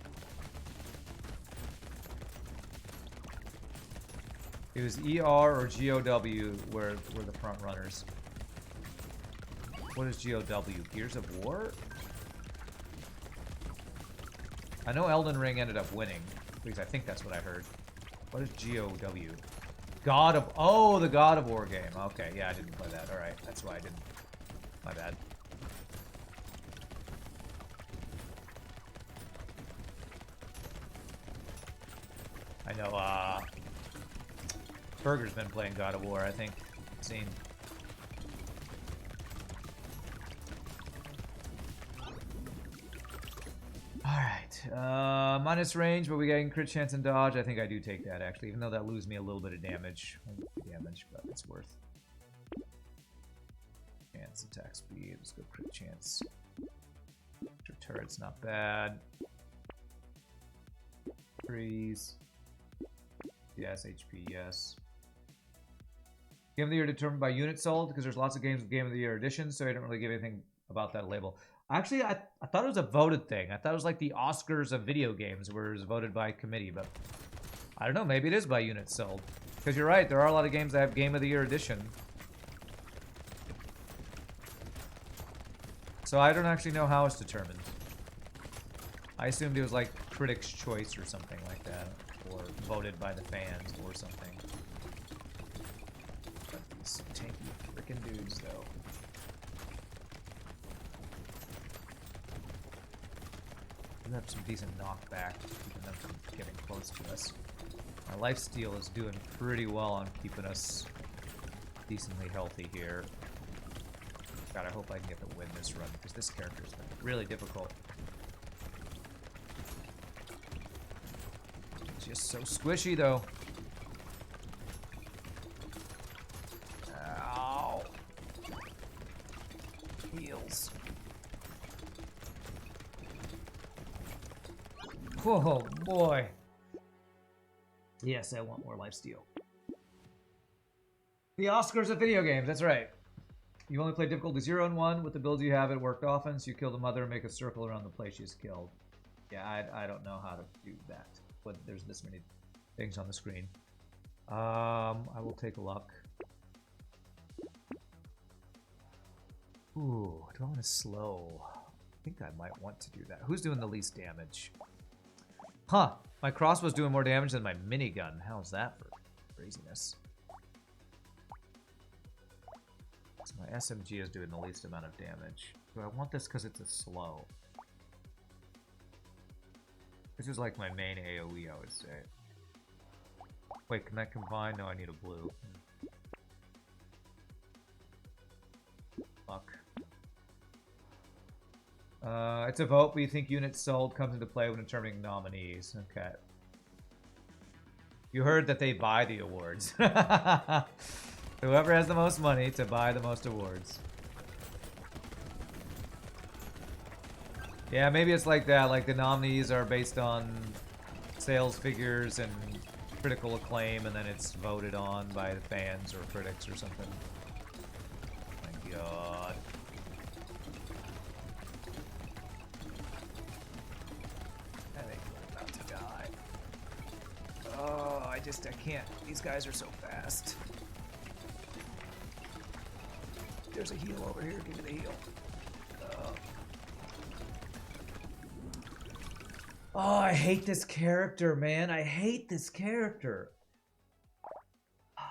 It was ER or GOW were the front runners. What is GOW? Gears of War? I know Elden Ring ended up winning. At least I think that's what I heard. What is GOW? God of... Oh, the God of War game. Okay, yeah, I didn't play that. Alright, that's why I didn't. My bad. I know, Burger's been playing God of War, I think. Seen. Alright, minus range, but we getting crit chance and dodge. I think I do take that, actually, even though that loses me a little bit of damage. But it's worth. Chance, attack speed, let's go crit chance. Your turret's not bad. Freeze. Yes, HP, yes. Game of the Year determined by unit sold, because there's lots of games with Game of the Year editions, so I don't really give anything about that label. Actually, I thought it was a voted thing. I thought it was like the Oscars of video games, where it was voted by committee, but I don't know, maybe it is by units sold. Because you're right, there are a lot of games that have Game of the Year edition. So I don't actually know how it's determined. I assumed it was like Critics' Choice or something like that, or voted by the fans or something. But these tanky freaking dudes, though. We have some decent knockback, keeping them from getting close to us. Our lifesteal is doing pretty well on keeping us decently healthy here. God, I hope I can get to win this run, because this character's been really difficult. It's just so squishy, though. Ow. Oh boy. Yes, I want more lifesteal. The Oscars of video games, that's right. You only play difficulty 0 and 1. With the builds you have, it worked often. So you kill the mother and make a circle around the place she's killed. Yeah, I don't know how to do that. But there's this many things on the screen. I will take luck. Ooh, do I want to slow? I think I might want to do that. Who's doing the least damage? Huh. My crossbow's doing more damage than my minigun. How's that for craziness? So my SMG is doing the least amount of damage. Do I want this because it's a slow? This is like my main AoE, I would say. Wait, can that combine? No, I need a blue. Fuck. It's a vote, but you think units sold comes into play when determining nominees. Okay. You heard that they buy the awards. Whoever has the most money to buy the most awards. Yeah, maybe it's like that. Like the nominees are based on sales figures and critical acclaim, and then it's voted on by the fans or critics or something. Oh my god. I think we're about to die. Oh, I can't. These guys are so fast. There's a heal over here. Give me the heal. Oh, I hate this character, man. I hate this character. I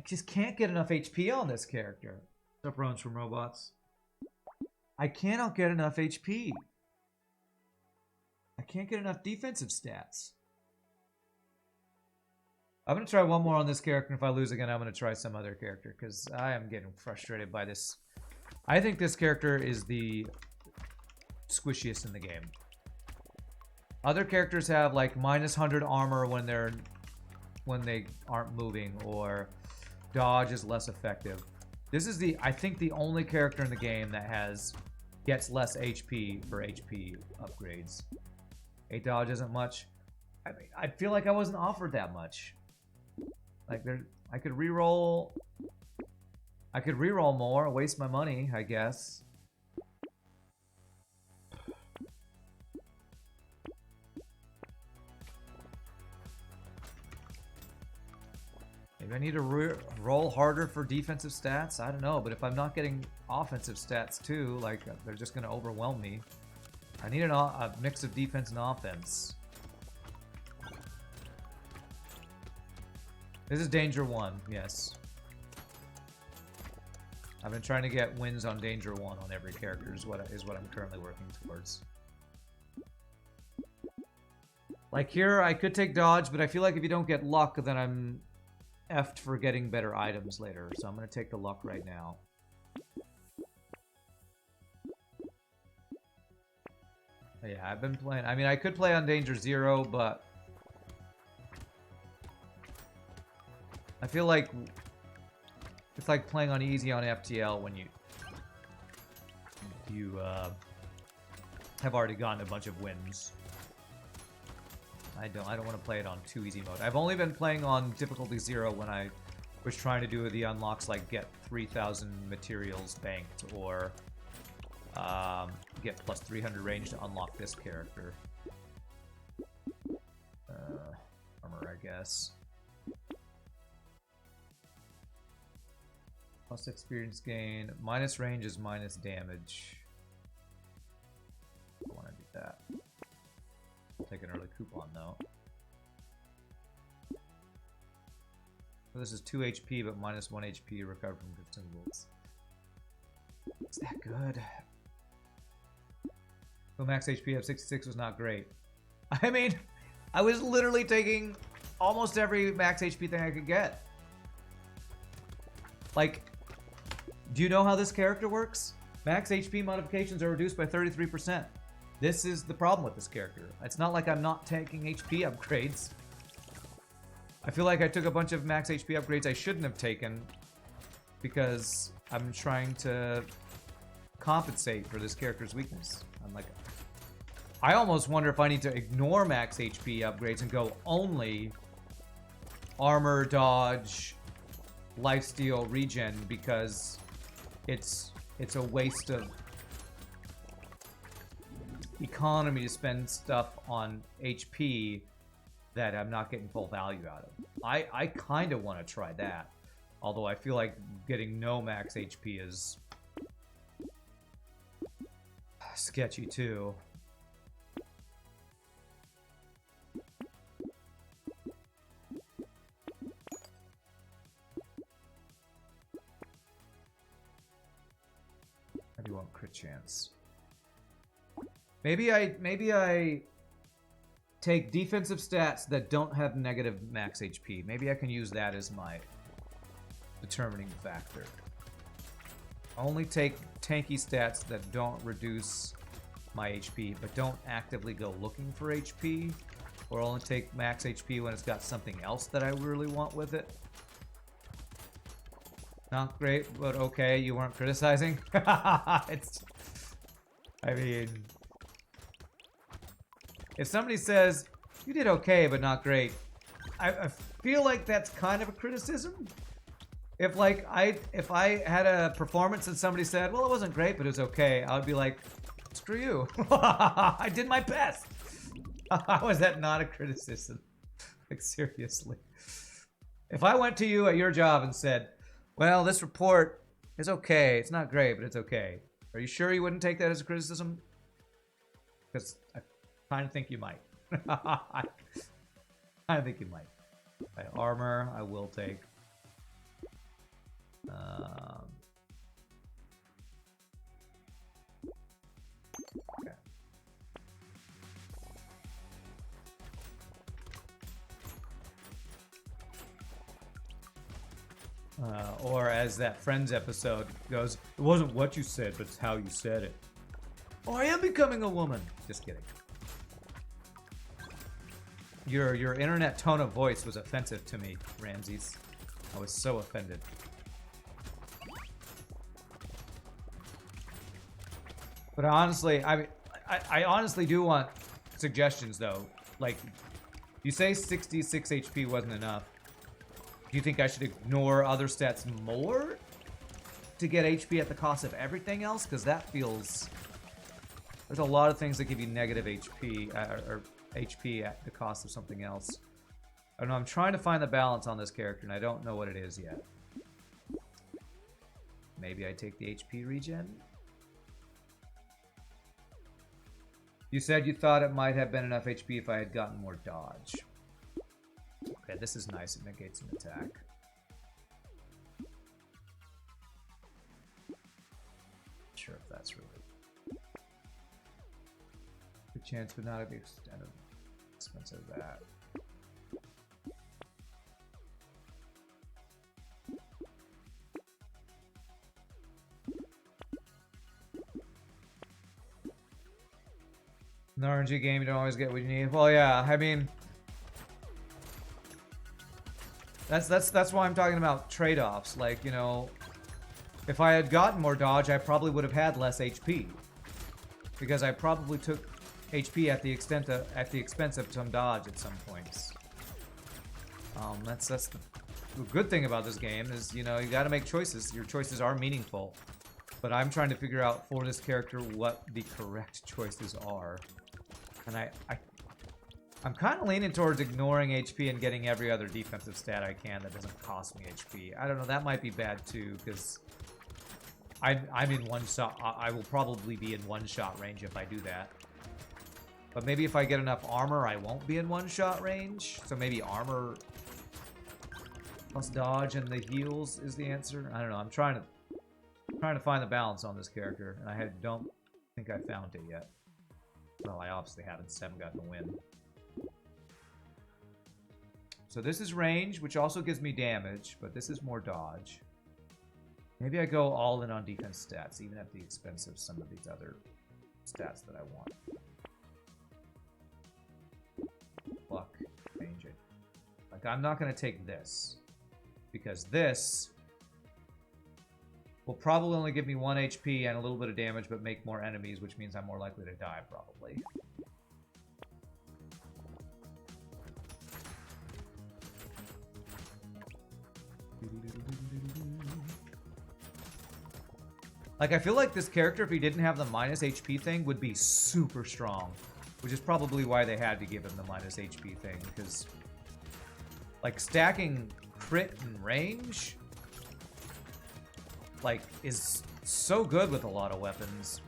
just can't get enough HP on this character. What's up, runs from robots? I cannot get enough HP. I can't get enough defensive stats. I'm going to try one more on this character, and if I lose again, I'm going to try some other character, because I am getting frustrated by this. I think this character is the squishiest in the game. Other characters have like minus 100 armor when they aren't moving, or dodge is less effective. This is I think the only character in the game that gets less HP for HP upgrades. 8 dodge isn't much. I mean, I feel like I wasn't offered that much. Like I could reroll more, waste my money, I guess. Maybe I need to roll harder for defensive stats? I don't know, but if I'm not getting offensive stats too, like, they're just going to overwhelm me. I need a mix of defense and offense. This is Danger 1, yes. I've been trying to get wins on Danger 1 on every character is what I'm currently working towards. Like here, I could take dodge, but I feel like if you don't get luck, then I'm effed for getting better items later. So I'm going to take the luck right now. Yeah, I've been playing. I mean, I could play on Danger 0, but I feel like it's like playing on easy on FTL when you have already gotten a bunch of wins. I don't want to play it on too easy mode. I've only been playing on difficulty 0 when I was trying to do the unlocks like get 3,000 materials banked, or get plus 300 range to unlock this character. Armor, I guess. Plus experience gain. Minus range is minus damage. I want to do that. I'll take an early coupon though. So this is 2 HP, but minus 1 HP recovered from consumables. Is that good? So max HP of 66 was not great. I mean, I was literally taking almost every max HP thing I could get. Like, do you know how this character works? Max HP modifications are reduced by 33%. This is the problem with this character. It's not like I'm not taking HP upgrades. I feel like I took a bunch of max HP upgrades I shouldn't have taken because I'm trying to compensate for this character's weakness. I'm like, I almost wonder if I need to ignore max HP upgrades and go only armor, dodge, lifesteal, regen, because it's a waste of economy to spend stuff on HP that I'm not getting full value out of. I kind of want to try that, although I feel like getting no max HP is sketchy too. I do want crit chance. Maybe I take defensive stats that don't have negative max HP. Maybe I can use that as my determining factor. Only take tanky stats that don't reduce my HP, but don't actively go looking for HP. Or only take max HP when it's got something else that I really want with it. Not great, but okay, you weren't criticizing. I mean, if somebody says, you did okay, but not great, I feel like that's kind of a criticism. If like if I had a performance and somebody said, well, it wasn't great, but it was okay, I would be like, screw you. I did my best. How is that not a criticism? Like, seriously. If I went to you at your job and said, well, this report is okay. It's not great, but it's okay. Are you sure you wouldn't take that as a criticism? Because I kind of think you might. I kind of think you might. Okay, armor, I will take. Okay. Or as that Friends episode goes, it wasn't what you said, but it's how you said it. Oh, I am becoming a woman. Just kidding. Your internet tone of voice was offensive to me, Ramses. I was so offended. But honestly, I honestly do want suggestions though. Like, you say 66 HP wasn't enough. Do you think I should ignore other stats more to get HP at the cost of everything else? Because that feels... There's a lot of things that give you negative HP, or HP at the cost of something else. I don't know, I'm trying to find the balance on this character, and I don't know what it is yet. Maybe I take the HP regen? You said you thought it might have been enough HP if I had gotten more dodge. Okay, this is nice. It negates an attack. Not sure if that's really... Good chance, but not at the extent of expense of that. In the RNG game, you don't always get what you need. Well, yeah, I mean... That's why I'm talking about trade-offs. Like, you know, if I had gotten more dodge, I probably would have had less HP. Because I probably took HP at the expense of some dodge at some points. That's the good thing about this game is, you know, you got to make choices. Your choices are meaningful. But I'm trying to figure out for this character what the correct choices are. And I'm kind of leaning towards ignoring HP and getting every other defensive stat I can that doesn't cost me HP. I don't know, that might be bad too, because I'm in one shot. I will probably be in one-shot range if I do that. But maybe if I get enough armor, I won't be in one-shot range. So maybe armor plus dodge and the heals is the answer. I don't know. I'm trying to find the balance on this character, and I don't think I found it yet. Well, I obviously haven't gotten the win. So this is range, which also gives me damage, but this is more dodge. Maybe I go all in on defense stats, even at the expense of some of these other stats that I want. Luck, range it. Like, I'm not going to take this, because this will probably only give me 1 HP and a little bit of damage, but make more enemies, which means I'm more likely to die, probably. Like, I feel like this character, if he didn't have the minus HP thing, would be super strong. Which is probably why they had to give him the minus HP thing, because... like, stacking crit and range... like, is so good with a lot of weapons.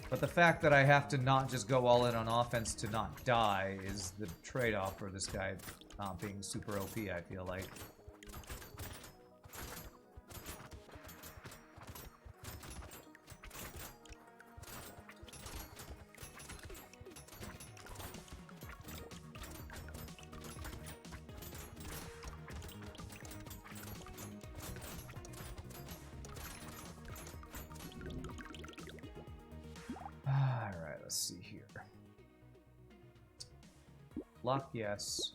But the fact that I have to not just go all in on offense to not die is the trade-off for this guy not being super OP, I feel like. Alright, let's see here. Lock, yes.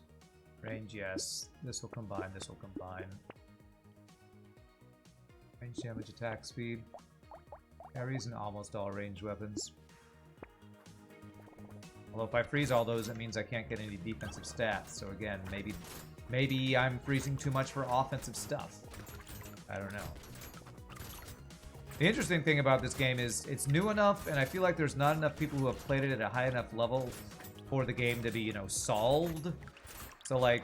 Range, yes. This will combine, this will combine. Range damage, attack speed. Carries in almost all range weapons. Although if I freeze all those, it means I can't get any defensive stats. So again, maybe I'm freezing too much for offensive stuff. I don't know. The interesting thing about this game is it's new enough, and I feel like there's not enough people who have played it at a high enough level for the game to be, you know, solved. So, like,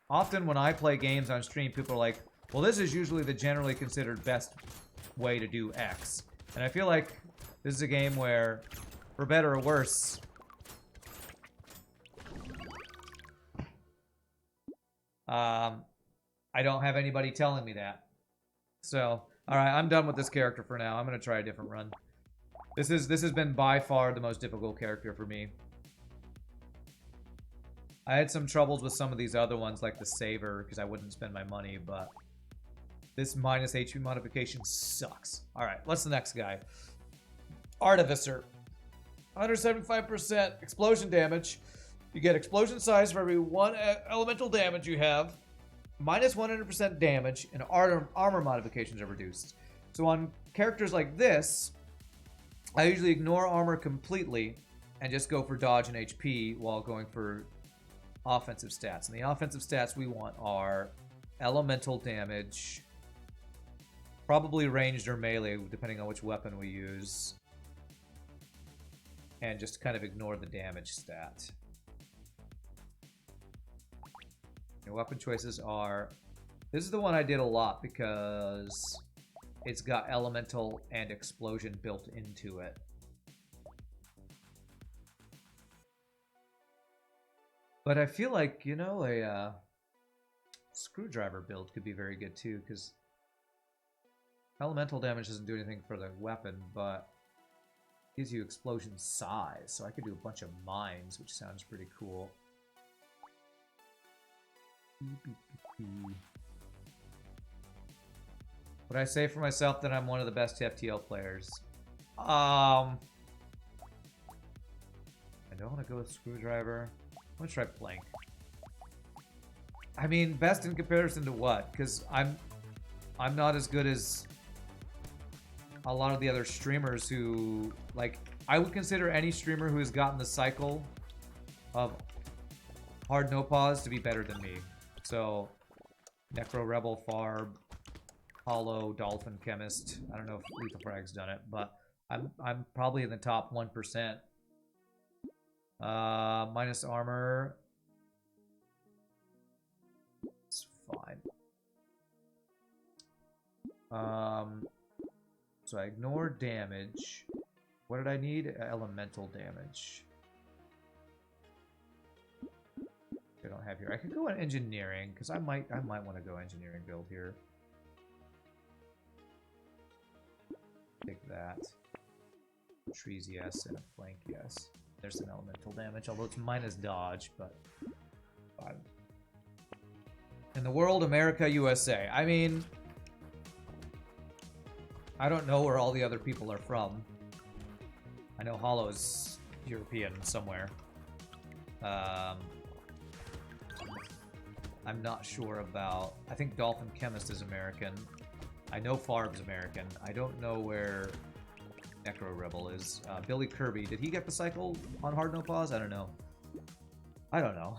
often when I play games on stream, people are like, well, this is usually the generally considered best way to do X. And I feel like this is a game where, for better or worse, I don't have anybody telling me that. So... alright, I'm done with this character for now. I'm gonna try a different run. This has been by far the most difficult character for me. I had some troubles with some of these other ones, like the Saver, because I wouldn't spend my money, but this minus HP modification sucks. Alright, what's the next guy? Artificer. 175% explosion damage. You get explosion size for every 1 elemental damage you have. Minus 100% damage, and armor modifications are reduced. So on characters like this, I usually ignore armor completely and just go for dodge and HP while going for offensive stats. And the offensive stats we want are elemental damage, probably ranged or melee, depending on which weapon we use, and just kind of ignore the damage stat. Your weapon choices are... this is the one I did a lot because it's got elemental and explosion built into it. But I feel like, you know, a screwdriver build could be very good too, because elemental damage doesn't do anything for the weapon, but gives you explosion size. So I could do a bunch of mines, which sounds pretty cool. Would I say for myself that I'm one of the best FTL players? I don't want to go with Screwdriver. I'm going to try Plank. I mean, best in comparison to what? Because I'm not as good as a lot of the other streamers who, like, I would consider any streamer who has gotten the cycle of hard no pause to be better than me. So, Necro Rebel, Farb, Hollow, Dolphin, Chemist. I don't know if Lethal Frag's done it, but I'm probably in the top 1%. Minus armor. It's fine. So I ignore damage. What did I need? Elemental damage. I don't have here. I could go on engineering because I might want to go engineering build here. Take that. Trees, yes, and a flank, yes. There's some elemental damage, although it's minus dodge, but fine. In the world, America, USA. I mean, I don't know where all the other people are from. I know Hollow's European somewhere. I'm not sure about... I think Dolphin Chemist is American. I know Farb's American. I don't know where Necro Rebel is. Billy Kirby, did he get the cycle on Hard No Pause? I don't know. I don't know.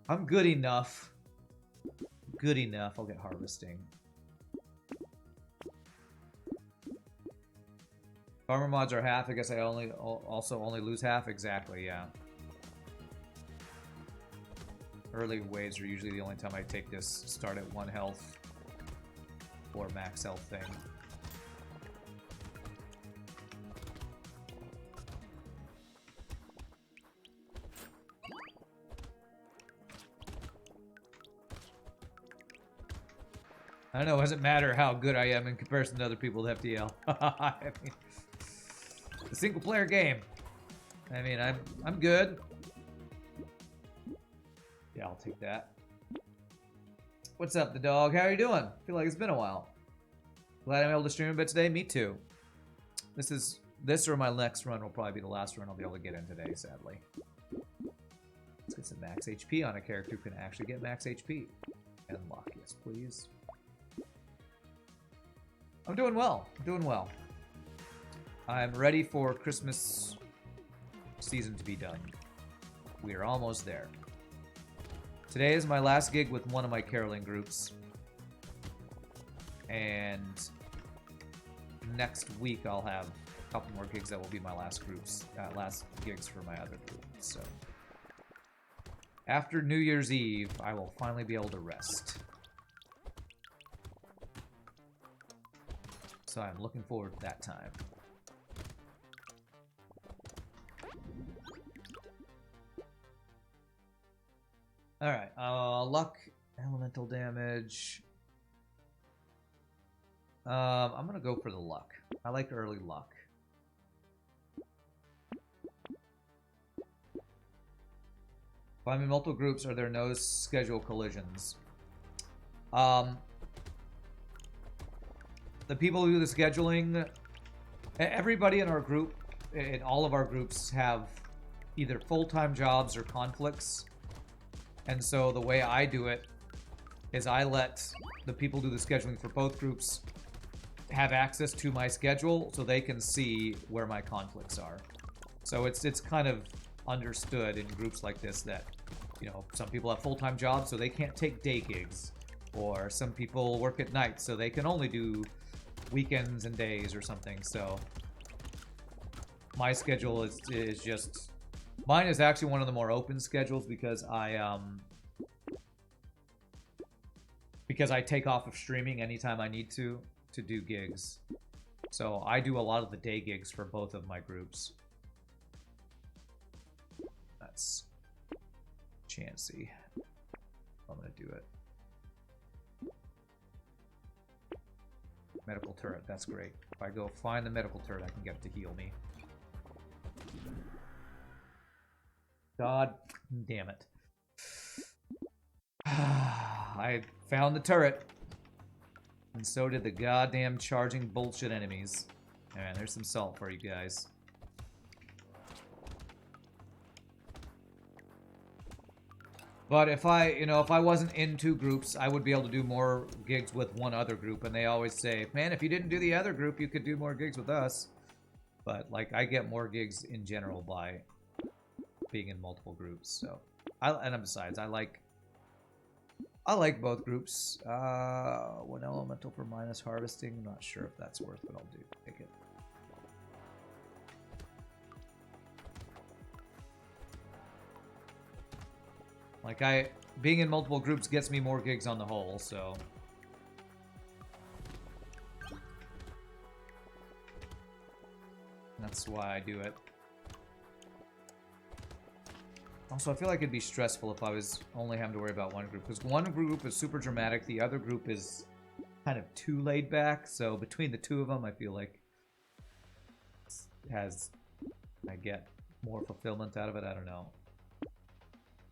I'm good enough. Good enough. I'll get Harvesting. Farmer mods are half. I guess I also only lose half. Exactly, yeah. Early waves are usually the only time I take this start at 1 health or max health thing. I don't know, it doesn't matter how good I am in comparison to other people with FTL. I mean, it's a single player game. I mean, I'm good. Yeah, I'll take that. What's up, the dog? How are you doing? Feel like it's been a while. Glad I'm able to stream a bit today. Me too. This or my next run will probably be the last run I'll be able to get in today, sadly. Let's get some max HP on a character who can actually get max HP. And luck, yes, please. I'm doing well. I'm doing well. I'm ready for Christmas season to be done. We are almost there. Today is my last gig with one of my caroling groups. And next week I'll have a couple more gigs that will be my last gigs for my other group. So after New Year's Eve, I will finally be able to rest. So I'm looking forward to that time. Alright, luck, elemental damage. I'm gonna go for the luck. I like early luck. If I'm in multiple groups, are there no schedule collisions? The people who do the scheduling, everybody in our group, in all of our groups, have either full-time jobs or conflicts. And so the way I do it is I let the people do the scheduling for both groups have access to my schedule so they can see where my conflicts are. So it's kind of understood in groups like this that, you know, some people have full-time jobs so they can't take day gigs. Or some people work at night so they can only do weekends and days or something. So my schedule is just... Mine is actually one of the more open schedules because I take off of streaming anytime I need to do gigs. So I do a lot of the day gigs for both of my groups. That's chancy. I'm gonna do it. Medical turret, that's great. If I go find the medical turret, I can get it to heal me. God damn it. I found the turret. And so did the goddamn charging bullshit enemies. Alright, there's some salt for you guys. But if I wasn't in 2 groups, I would be able to do more gigs with one other group. And they always say, man, if you didn't do the other group, you could do more gigs with us. But, like, I get more gigs in general by being in multiple groups. So, and besides, I like both groups. 1 elemental for minus harvesting. I'm not sure if that's worth what I'll do. Take it. Like, being in multiple groups gets me more gigs on the whole, so. That's why I do it. Also, I feel like it'd be stressful if I was only having to worry about one group. Because one group is super dramatic, the other group is kind of too laid back. So between the 2 of them, I feel like I get more fulfillment out of it. I don't know.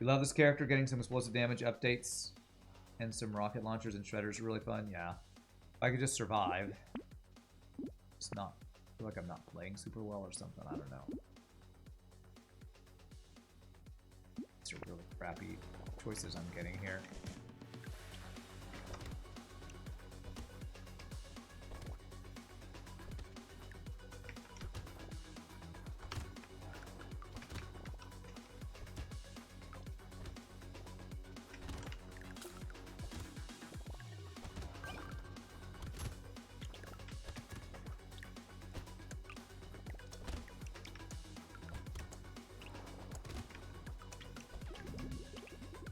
We love this character, getting some explosive damage updates and some rocket launchers and shredders are really fun. Yeah. If I could just survive. It's not, I feel like I'm not playing super well or something. I don't know. These are really crappy choices I'm getting here.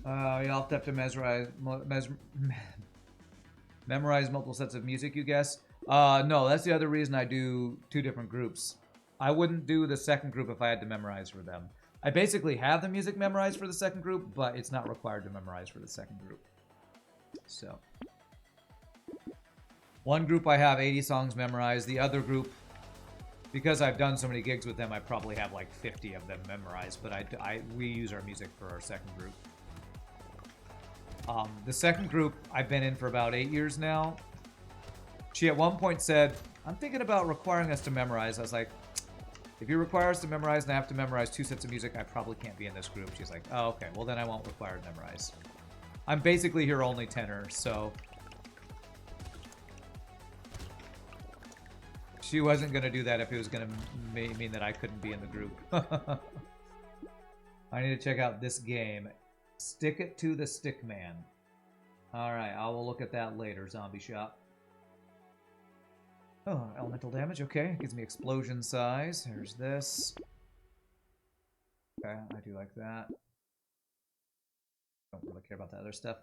You all have to memorize multiple sets of music, you guess? No, that's the other reason I do 2 different groups. I wouldn't do the second group if I had to memorize for them. I basically have the music memorized for the second group, but it's not required to memorize for the second group. So, one group I have 80 songs memorized. The other group, because I've done so many gigs with them, I probably have like 50 of them memorized. But we use our music for our second group. The second group I've been in for about 8 years now. She at one point said, "I'm thinking about requiring us to memorize." I was like, "If you require us to memorize and I have to memorize 2 sets of music, I probably can't be in this group." She's like, "Oh, okay. Well, then I won't require to memorize." I'm basically her only tenor, so she wasn't going to do that if it was going to mean that I couldn't be in the group. I need to check out this game. Stick It to the Stick Man. Alright, I will look at that later, Zombie Shop. Oh, elemental damage, okay. Gives me explosion size. Here's this. Okay, I do like that. Don't really care about the other stuff.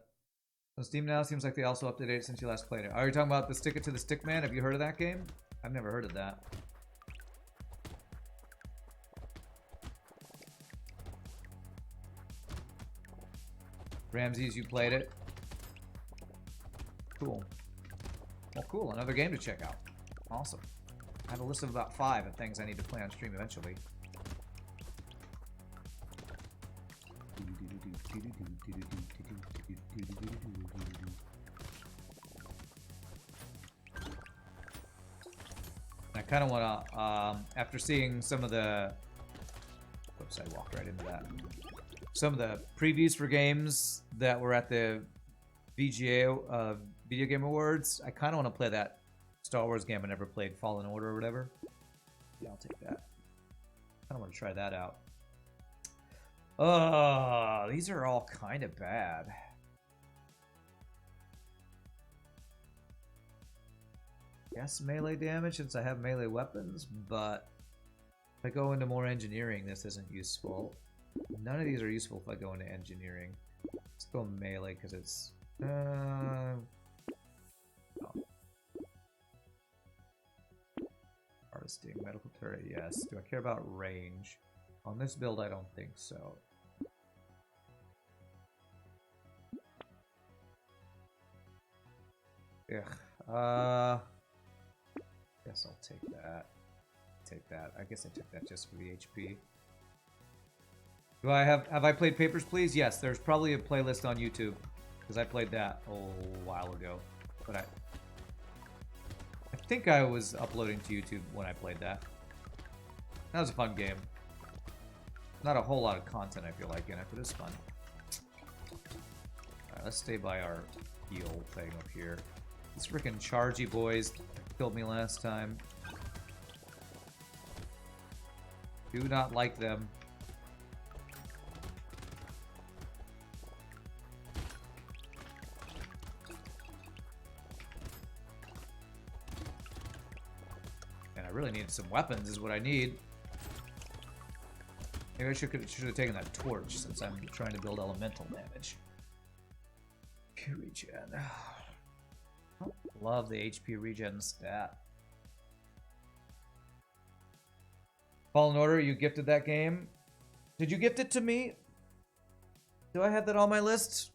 On Steam now, seems like they also updated it since you last played it. Are you talking about the Stick It to the Stick Man? Have you heard of that game? I've never heard of that. Ramses, you played it? Cool. Well, cool. Another game to check out. Awesome. I have a list of about 5 of things I need to play on stream eventually. I kind of want to, after seeing some of the... Whoops, I walked right into that. Some of the previews for games that were at the VGA Video Game Awards, I kind of want to play that Star Wars game I never played, Fallen Order or whatever. Yeah, I'll take that. I kind of want to try that out. These are all kind of bad. Yes, melee damage since I have melee weapons, but if I go into more engineering, this isn't useful. None of these are useful if I go into engineering. Let's go melee because it's... oh. Harvesting, medical turret, yes. Do I care about range? On this build, I don't think so. Ugh. Guess I'll take that. Take that. I guess I took that just for the HP. Have I played Papers, Please? Yes, there's probably a playlist on YouTube because I played that a while ago. But I think I was uploading to YouTube when I played that. That was a fun game. Not a whole lot of content I feel like in it, but it's fun. Alright, let's stay by our heal thing up here. These freaking chargy boys killed me last time. Do not like them. And I really need some weapons is what I need. Maybe I should have taken that torch since I'm trying to build elemental damage. Regen. Love the HP regen stat. Fallen Order, you gifted that game? Did you gift it to me? Do I have that on my list?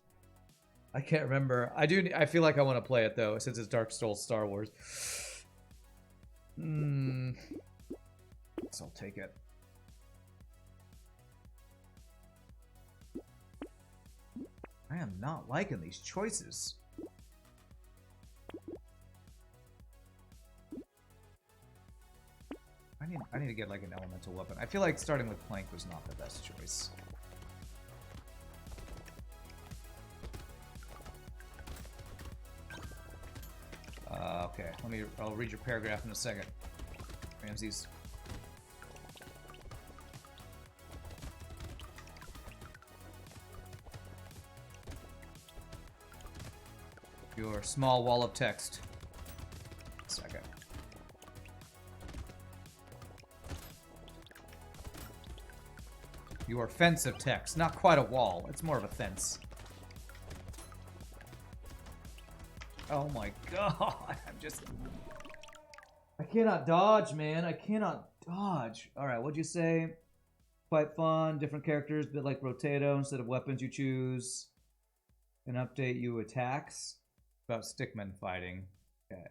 I can't remember. I feel like I want to play it though, since it's Dark Souls Star Wars. So I'll take it. I am not liking these choices. I need to get like an elemental weapon. I feel like starting with Plank was not the best choice. Okay, I'll read your paragraph in a second. Ramses. Your small wall of text. Second. Your fence of text. Not quite a wall. It's more of a fence. Oh my god. I cannot dodge, man. I cannot dodge. Alright, what'd you say? Quite fun. Different characters, bit like Brotato. Instead of weapons you choose. An update you attacks. About stickmen fighting. Okay.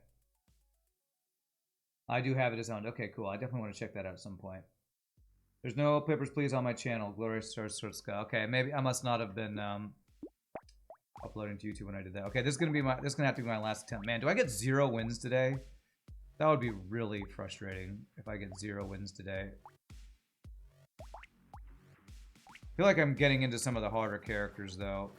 I do have it as owned. Okay, cool. I definitely want to check that out at some point. There's no Papers, Please on my channel. Glorious Stars Sky. Okay, maybe I must not have been uploading to YouTube when I did that. Okay, this is gonna have to be my last attempt. Man, do I get 0 wins today? That would be really frustrating if I get 0 wins today. I feel like I'm getting into some of the harder characters though.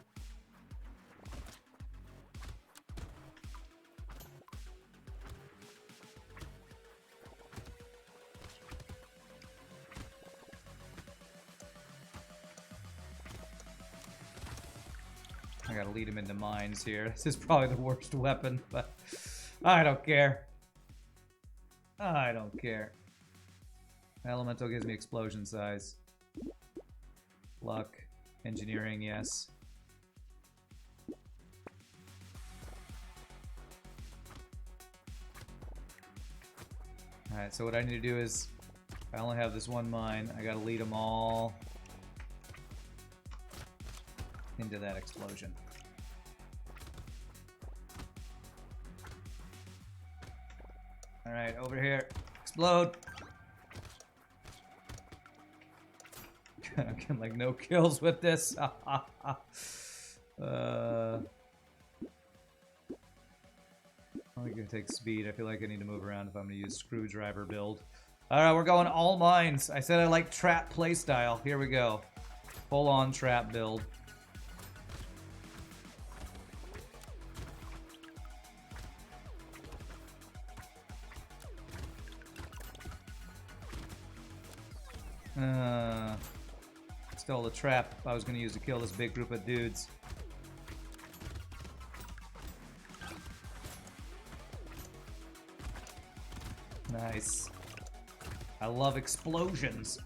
I gotta lead him into mines here. This is probably the worst weapon, but I don't care. I don't care. Elemental gives me explosion size. Luck. Engineering, yes. Alright, so what I need to do is, I only have this one mine. I gotta lead them all into that explosion. Alright, over here. Explode! I'm getting like no kills with this. I'm gonna take speed. I feel like I need to move around if I'm gonna use screwdriver build. Alright, we're going all mines. I said I like trap playstyle. Here we go. Full on trap build. Stole the trap I was gonna use to kill this big group of dudes. Nice. I love explosions.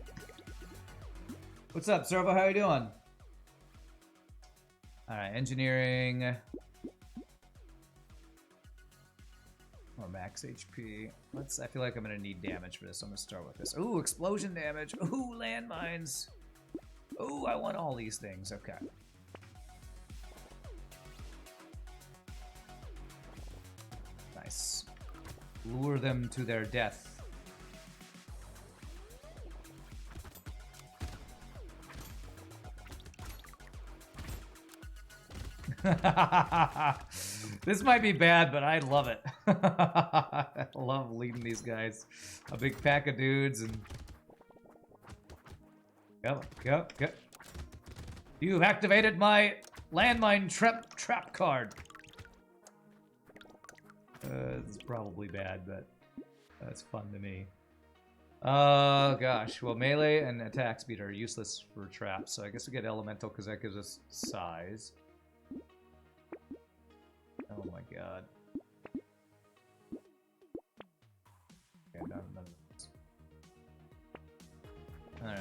What's up, Servo? How you doing? Alright, engineering. Or max HP. I feel like I'm gonna need damage for this. So I'm gonna start with this. Ooh, explosion damage. Ooh, landmines. Ooh, I want all these things. Okay. Nice. Lure them to their death. This might be bad, but I love it. I love leading these guys. A big pack of dudes and... Go. You've activated my landmine trap card. This is probably bad, but that's fun to me. Gosh. Well, melee and attack speed are useless for traps, so I guess we get elemental because that gives us size. Oh my god. Okay, none of this. Alright.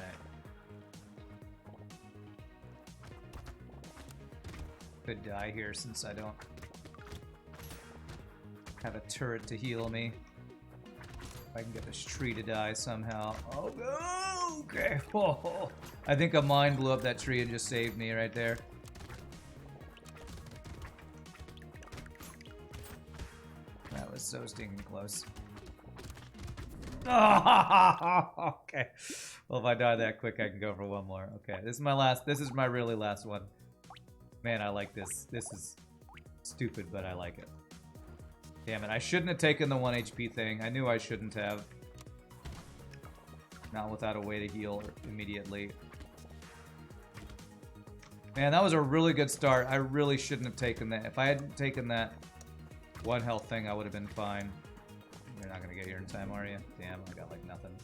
Could die here since I don't have a turret to heal me. If I can get this tree to die somehow. Oh no! Okay. Oh, I think a mine blew up that tree and just saved me right there. That was so stinking close. Oh, okay. Well, if I die that quick, I can go for one more. Okay, this is my last. This is my really last one. Man, I like this. This is stupid, but I like it. Damn it, I shouldn't have taken the 1 HP thing. I knew I shouldn't have. Not without a way to heal immediately. Man, that was a really good start. I really shouldn't have taken that. If I hadn't taken that 1 health thing, I would have been fine. You're not gonna get here in time, are you? Damn, I got like nothing.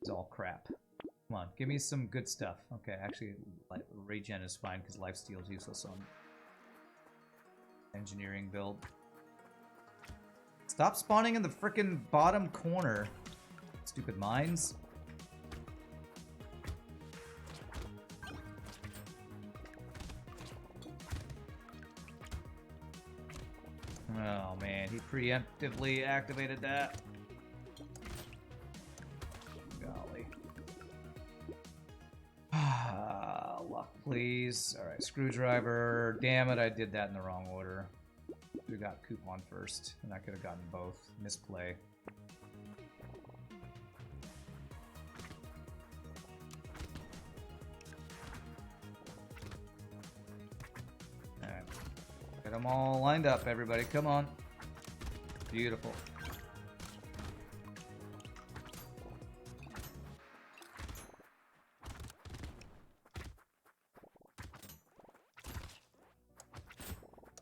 It's all crap. Come on, give me some good stuff. Okay, actually, regen is fine because lifesteal is useless on engineering build. Stop spawning in the frickin' bottom corner. Stupid mines. Oh man, he preemptively activated that. Golly. Luck, please. Alright, screwdriver. Damn it, I did that in the wrong order. We got coupon first, and I could have gotten both. Misplay. Alright. Get them all lined up, everybody. Come on. Beautiful.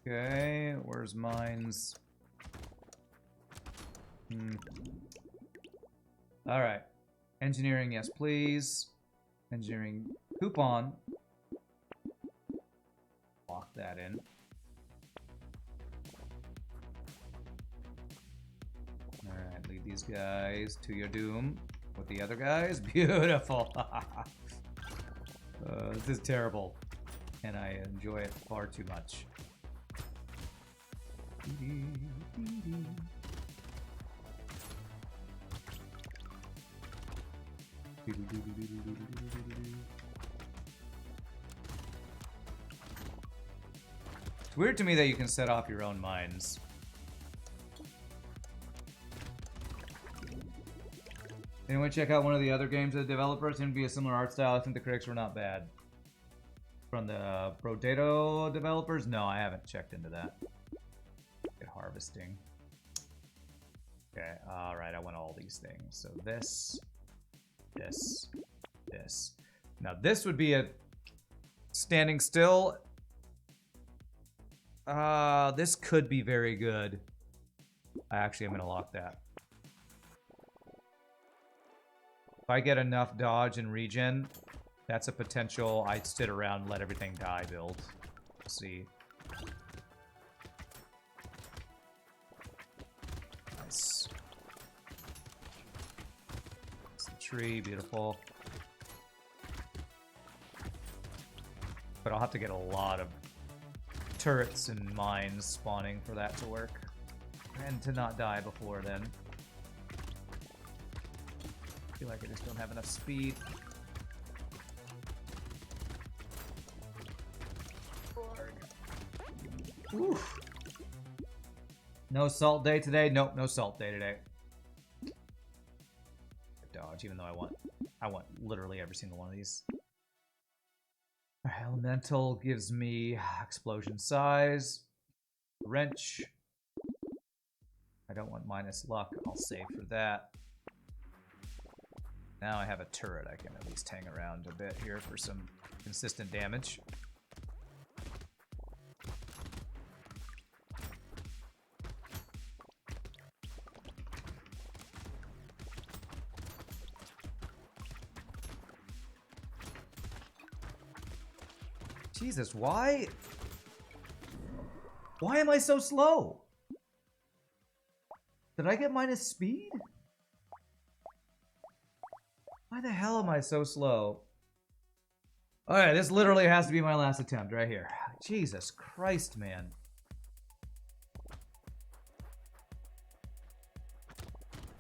Okay, where's mines? Alright. Engineering, yes, please. Engineering coupon. Lock that in. Alright, lead these guys to your doom. With the other guys? Beautiful! This is terrible. And I enjoy it far too much. It's weird to me that you can set off your own mines. Anyone check out one of the other games of the developers? Seemed to be a similar art style. I think the critics were not bad. From the Brotato developers? No, I haven't checked into that. Harvesting. Okay, alright, I want all these things. So this, this, this. Now this would be a standing still. This could be very good. I actually am gonna lock that. If I get enough dodge and regen, that's a potential I sit around and let everything die build. Let's see. Nice. It's the tree, beautiful. But I'll have to get a lot of turrets and mines spawning for that to work. And to not die before then. I feel like I just don't have enough speed. Oof. No salt day today? Nope, no salt day today. Dodge, even though I want literally every single one of these. Elemental gives me explosion size. Wrench. I don't want minus luck. I'll save for that. Now I have a turret. I can at least hang around a bit here for some consistent damage. Jesus, why? Why am I so slow? Did I get minus speed? Why the hell am I so slow? Alright, this literally has to be my last attempt right here. Jesus Christ, man.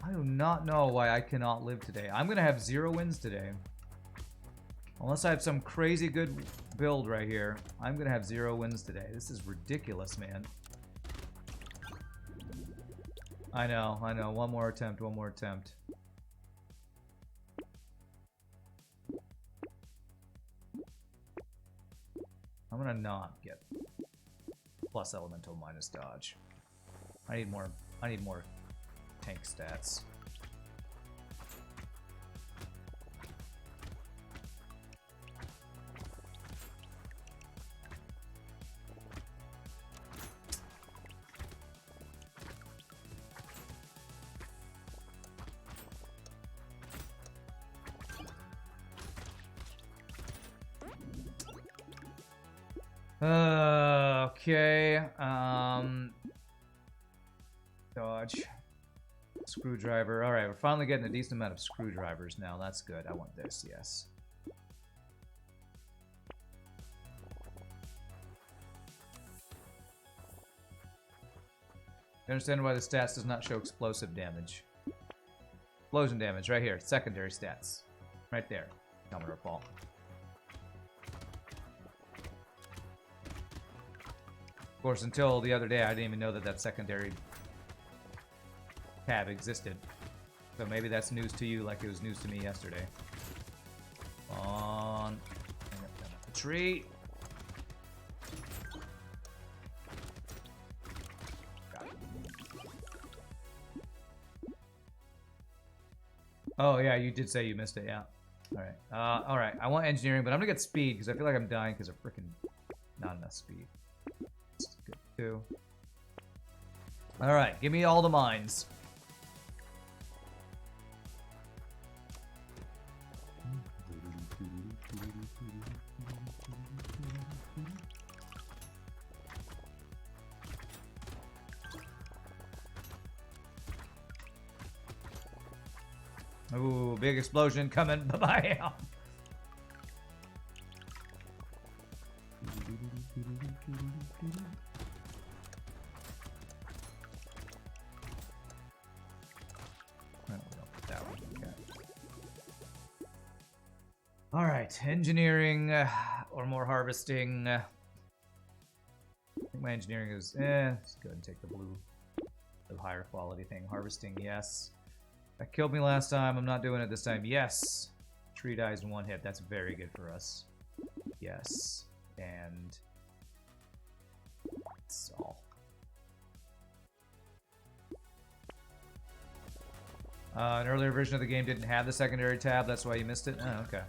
I do not know why I cannot live today. I'm gonna have 0 wins today. Unless I have some crazy good build right here, I'm gonna have 0 wins today. This is ridiculous, man. I know. One more attempt, one more attempt. I'm gonna not get plus elemental minus dodge. I need more tank stats. Okay, dodge. Screwdriver. Alright, we're finally getting a decent amount of screwdrivers now. That's good. I want this, yes. You understand why the stats does not show explosive damage. Explosion damage, right here. Secondary stats. Right there. Helmet or fall. Of course, until the other day, I didn't even know that that secondary tab existed. So maybe that's news to you like it was news to me yesterday. On. The tree. Oh, yeah, you did say you missed it, yeah. Alright. Alright, I want engineering, but I'm gonna get speed, because I feel like I'm dying because of freaking not enough speed. That's good, too. Alright, give me all the mines. Ooh, big explosion coming. Bye-bye. All right, engineering or more harvesting. I think my engineering is, let's go ahead and take the blue, the higher quality thing. Harvesting, yes. That killed me last time. I'm not doing it this time. Yes. Tree dies in one hit. That's very good for us. Yes. And that's all. An earlier version of the game didn't have the secondary tab. That's why you missed it? Oh, okay.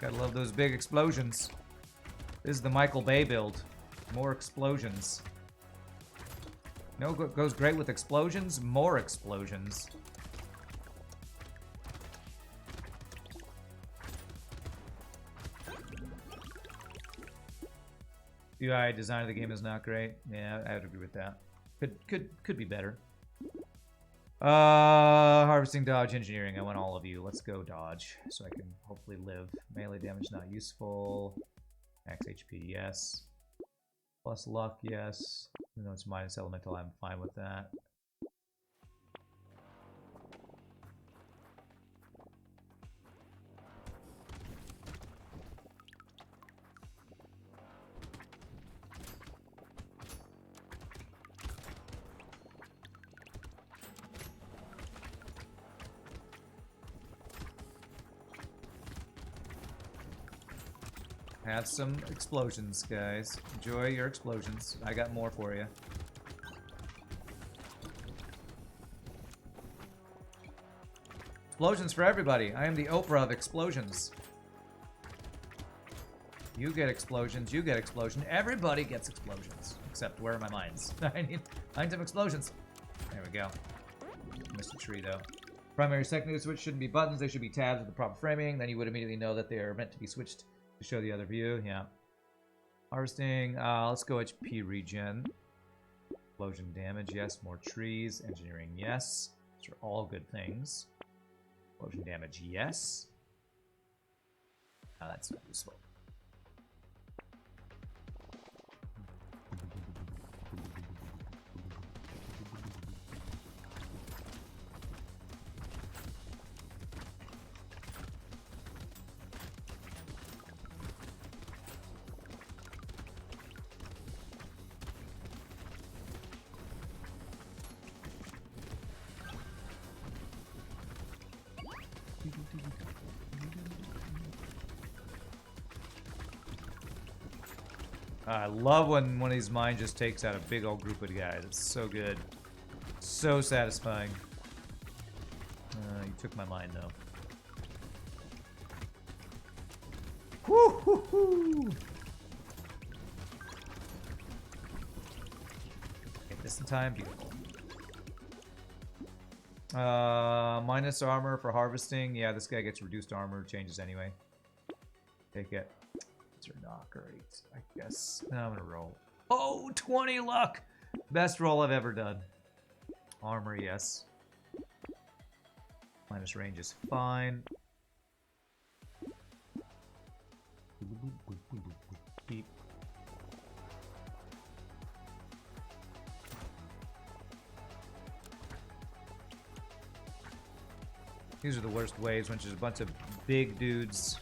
Gotta love those big explosions. This is the Michael Bay build. More explosions. No, goes great with explosions. More explosions. UI design of the game is not great. Yeah, I would agree with that. Could be better. Harvesting, dodge, engineering. I want all of you. Let's go dodge, so I can hopefully live. Melee damage not useful. Max HP, yes. Plus luck, yes. Even though it's minus elemental, I'm fine with that. Have some explosions, guys. Enjoy your explosions. I got more for you. Explosions for everybody. I am the Oprah of explosions. You get explosions, you get explosion. Everybody gets explosions. Except where are my mines? I need some explosions. There we go. Missed a tree though. Primary secondary switch shouldn't be buttons, they should be tabs with the proper framing. Then you would immediately know that they are meant to be switched to show the other view. Yeah. Harvesting. Let's go HP regen. Explosion damage, yes. More trees. Engineering, yes. These are all good things. Explosion damage, yes. That's not useful. I love when one of these mines just takes out a big old group of guys. It's so good. So satisfying. You took my mine, though. Woo hoo hoo! Get this in time. Beautiful. Minus armor for harvesting. Yeah, this guy gets reduced armor. Changes anyway. Take it. Or not great, I guess. No, I'm gonna roll. Oh, 20 luck. Best roll I've ever done. Armor, yes. Minus range is fine. Beep. These are the worst waves when there's a bunch of big dudes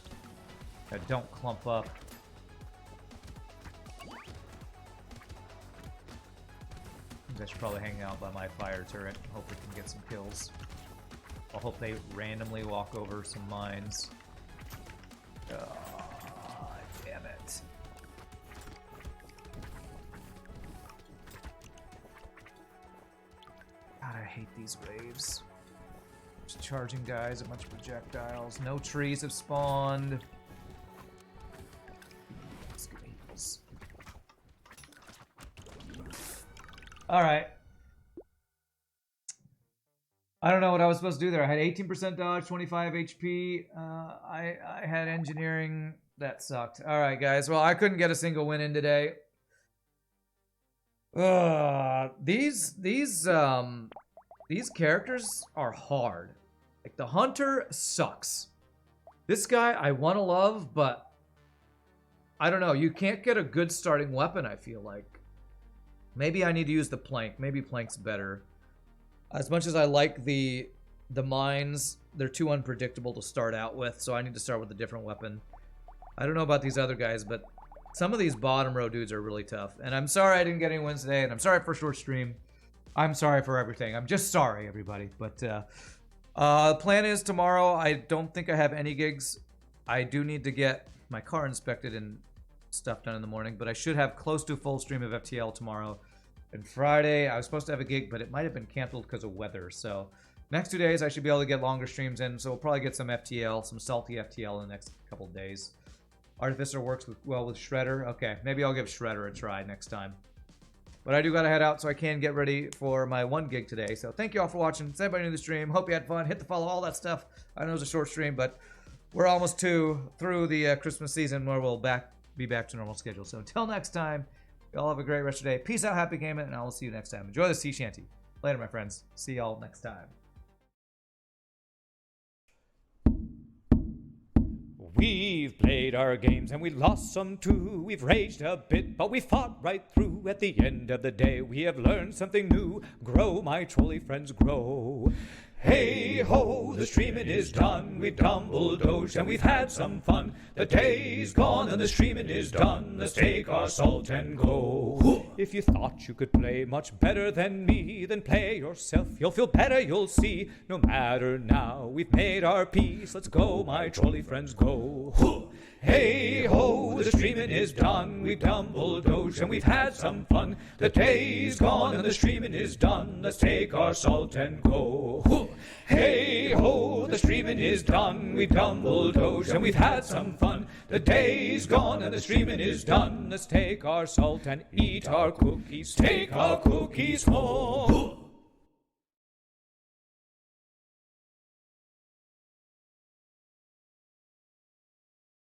that don't clump up. I should probably hang out by my fire turret. Hope we can get some kills. I'll hope they randomly walk over some mines. Oh, damn it. God, I hate these waves. Just charging guys, a bunch of projectiles. No trees have spawned. Alright. I don't know what I was supposed to do there. I had 18% dodge, 25 HP. I had engineering. That sucked. Alright, guys. Well, I couldn't get a single win in today. These characters are hard. Like, the hunter sucks. This guy I want to love, but I don't know. You can't get a good starting weapon, I feel like. Maybe I need to use the plank. Maybe plank's better. As much as I like the mines, they're too unpredictable to start out with, so I need to start with a different weapon. I don't know about these other guys, but some of these bottom row dudes are really tough. And I'm sorry I didn't get any wins today, and I'm sorry for short stream. I'm sorry for everything. I'm just sorry, everybody. But the plan is tomorrow, I don't think I have any gigs. I do need to get my car inspected and stuff done in the morning, but I should have close to a full stream of FTL tomorrow. And Friday, I was supposed to have a gig, but it might have been canceled because of weather. So next 2 days, I should be able to get longer streams in. So we'll probably get some FTL, some salty FTL in the next couple of days. Artificer works well with Shredder. Okay, maybe I'll give Shredder a try next time. But I do gotta head out so I can get ready for my 1 gig today. So thank you all for watching. Thanks everybody in the stream. Hope you had fun. Hit the follow, all that stuff. I know it was a short stream, but we're almost through the Christmas season where we'll be back to normal schedule. So until next time, y'all have a great rest of your day. Peace out, happy gaming, and I will see you next time. Enjoy the sea shanty. Later, my friends. See y'all next time. We've played our games and we lost some too. We've raged a bit, but we fought right through. At the end of the day, we have learned something new. Grow, my trolley friends, grow. Hey ho, the streaming is done. We've dumble-dozed and we've had some fun. The day's gone and the streaming is done. Let's take our salt and go. If you thought you could play much better than me, then play yourself. You'll feel better, you'll see. No matter now, we've made our peace. Let's go, my trolley friends, go. Hey ho, the streaming is done. We've dumble-dozed and we've had some fun. The day's gone and the streaming is done. Let's take our salt and go. Hey ho, the streaming is done. We've dumble-dozed and we've had some fun. The day's gone and the streaming is done. Let's take our salt and eat our cookies. Take our cookies home.